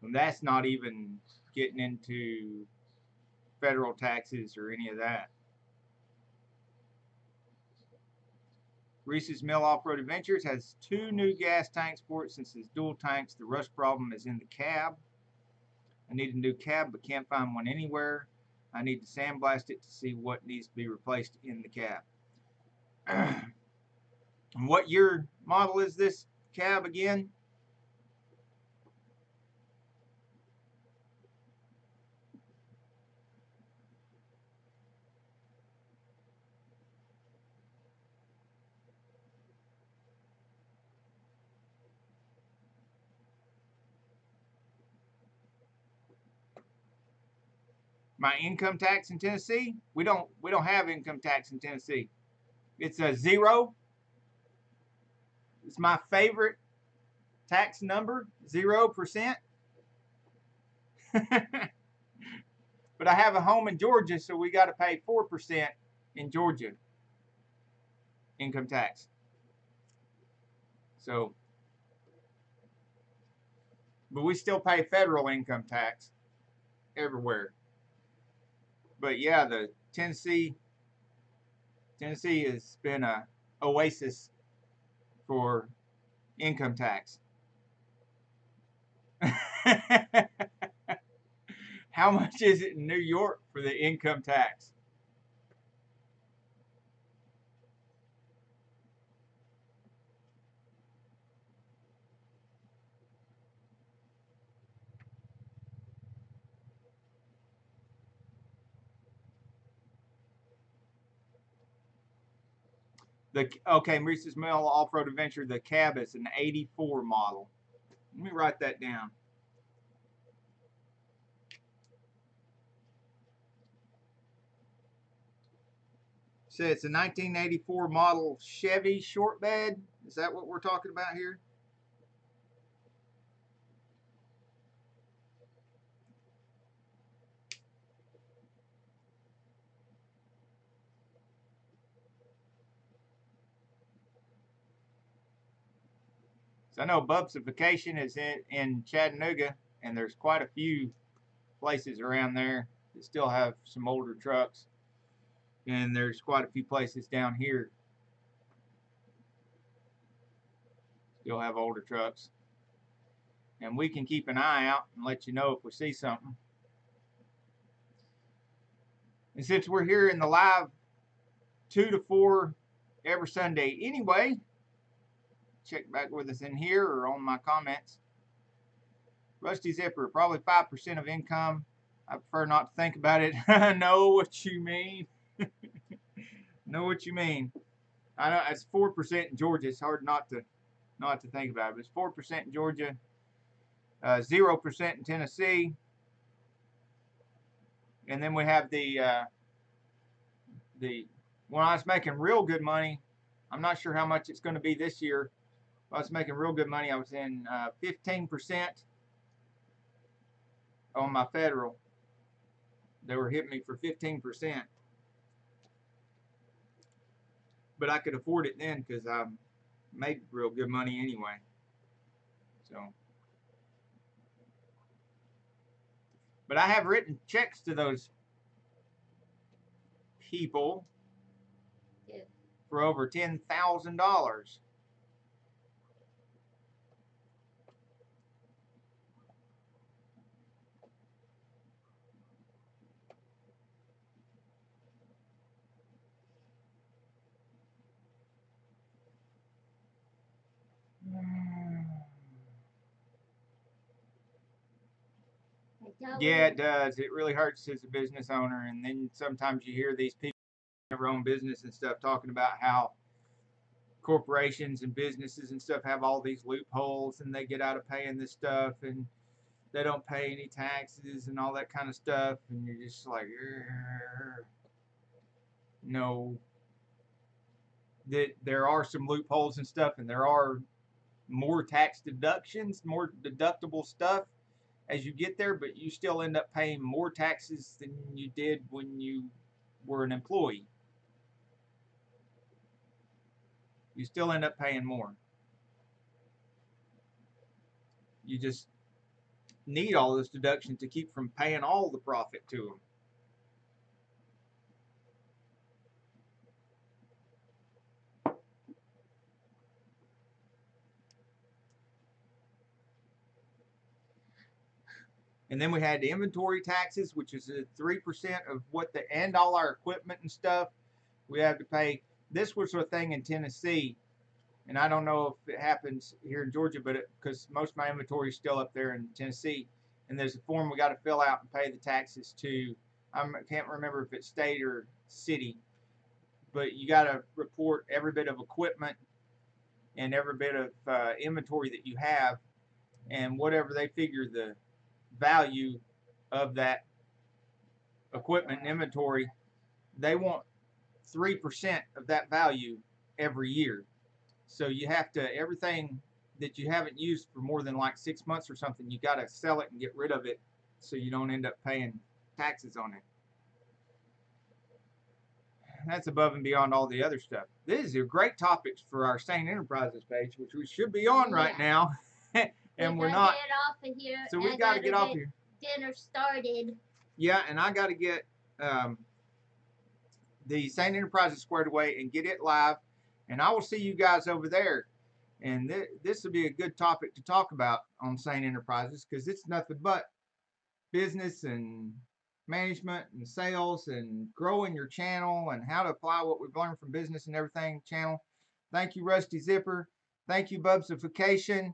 Speaker 1: And that's not even getting into federal taxes or any of that. Reese's Mill Off-Road Adventures has 2 new gas tanks for it. Since it's dual tanks, the rust problem is in the cab. I need a new cab, but can't find one anywhere. I need to sandblast it to see what needs to be replaced in the cab. What year model is this cab again? My income tax in Tennessee? We don't have income tax in Tennessee. It's a 0. It's my favorite tax number, 0%. But I have a home in Georgia, so we got to pay 4% in Georgia income tax. So, but we still pay federal income tax everywhere. But yeah, the Tennessee has been a oasis for income tax. How much is it in New York for the income tax? Okay, Maurice's Mill Off-Road Adventure, the cab is an 84 model. Let me write that down. So it's a 1984 model Chevy short bed. Is that what we're talking about here? So I know Bubsification is in Chattanooga, and there's quite a few places around there that still have some older trucks. And there's quite a few places down here still have older trucks. And we can keep an eye out and let you know if we see something. And since we're here in the live 2 to 4 every Sunday anyway, check back with us in here or on my comments. Rusty Zipper, probably 5% of income. I prefer not to think about it. I know what you mean. Know what you mean. I know it's 4% in Georgia. It's hard not to think about it. But it's 4% in Georgia, 0% in Tennessee, and then we have the when I was making real good money. I'm not sure how much it's going to be this year. When I was making real good money, I was in 15% on my federal. They were hitting me for 15%. But I could afford it then because I made real good money anyway. So, but I have written checks to those people for over $10,000. Yeah, it does. It really hurts as a business owner. And then sometimes you hear these people who have their own business and stuff talking about how corporations and businesses and stuff have all these loopholes and they get out of paying this stuff and they don't pay any taxes and all that kind of stuff. And you're just like, no, that there are some loopholes and stuff, and there are more tax deductions, more deductible stuff as you get there, but you still end up paying more taxes than you did when you were an employee. You still end up paying more. You just need all this deduction to keep from paying all the profit to them. And then we had the inventory taxes, which is 3% of what and all our equipment and stuff we have to pay. This was a thing in Tennessee, and I don't know if it happens here in Georgia, but because most of my inventory is still up there in Tennessee, and there's a form we got to fill out and pay the taxes to. I can't remember if it's state or city, but you got to report every bit of equipment and every bit of inventory that you have, and whatever they figure the value of that equipment and inventory, they want 3% of that value every year. So you have to, everything that you haven't used for more than like 6 months or something, you got to sell it and get rid of it so you don't end up paying taxes on it. That's above and beyond all the other stuff. These are great topics for our Sane Enterprises page, which we should be on right now. And we're not.
Speaker 2: Get off of here.
Speaker 1: So we got to get off here.
Speaker 2: Dinner started.
Speaker 1: Yeah, and I got to get the Sane Enterprises squared away and get it live. And I will see you guys over there. And this will be a good topic to talk about on Sane Enterprises because it's nothing but business and management and sales and growing your channel and how to apply what we've learned from business and everything channel. Thank you, Rusty Zipper. Thank you, Bubsification.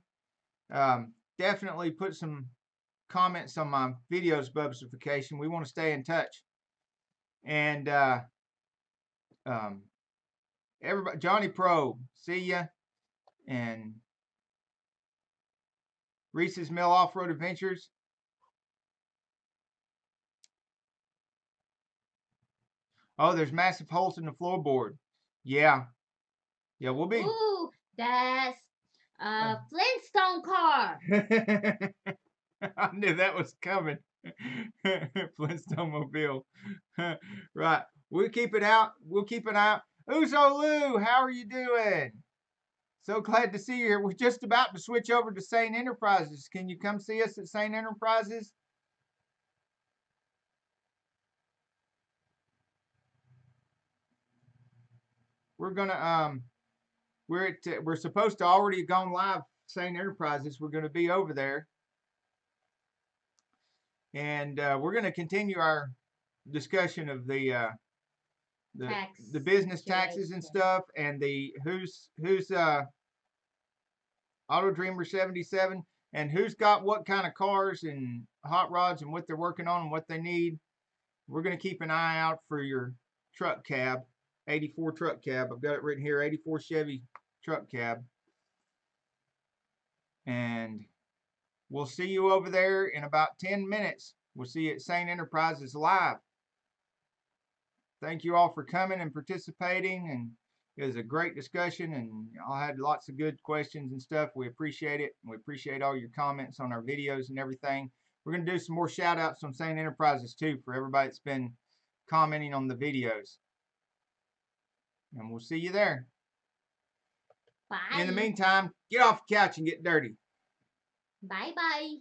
Speaker 1: Definitely put some comments on my videos, Bubsification. We want to stay in touch. And everybody, Johnny Pro, see ya. And Reese's Mill Off-Road Adventures. Oh, there's massive holes in the floorboard. Yeah. Yeah, we'll be.
Speaker 2: Ooh, that's a Flintstone car.
Speaker 1: I knew that was coming. Flintstone Mobile. Right. We'll keep it out. We'll keep an eye out. Uzo Lou, how are you doing? So glad to see you here. We're just about to switch over to Sane Enterprises. Can you come see us at Sane Enterprises? we're gonna we're supposed to already have gone live. Sane Enterprises. We're gonna be over there, and we're gonna continue our discussion of the
Speaker 2: Tax
Speaker 1: the business taxes and
Speaker 2: situation.
Speaker 1: stuff, and the who's Auto Dreamer 77, and who's got what kind of cars and hot rods and what they're working on and what they need. We're going to keep an eye out for your truck cab, 84 truck cab. I've got it written here, 84 Chevy truck cab. And we'll see you over there in about 10 minutes. We'll see you at Sane Enterprises Live. Thank you all for coming and participating, and it was a great discussion, and y'all had lots of good questions and stuff. We appreciate it. We appreciate all your comments on our videos and everything. We're going to do some more shout outs on Sane Enterprises too for everybody that's been commenting on the videos. And we'll see you there.
Speaker 2: Bye.
Speaker 1: In the meantime, get off the couch and get dirty.
Speaker 2: Bye bye.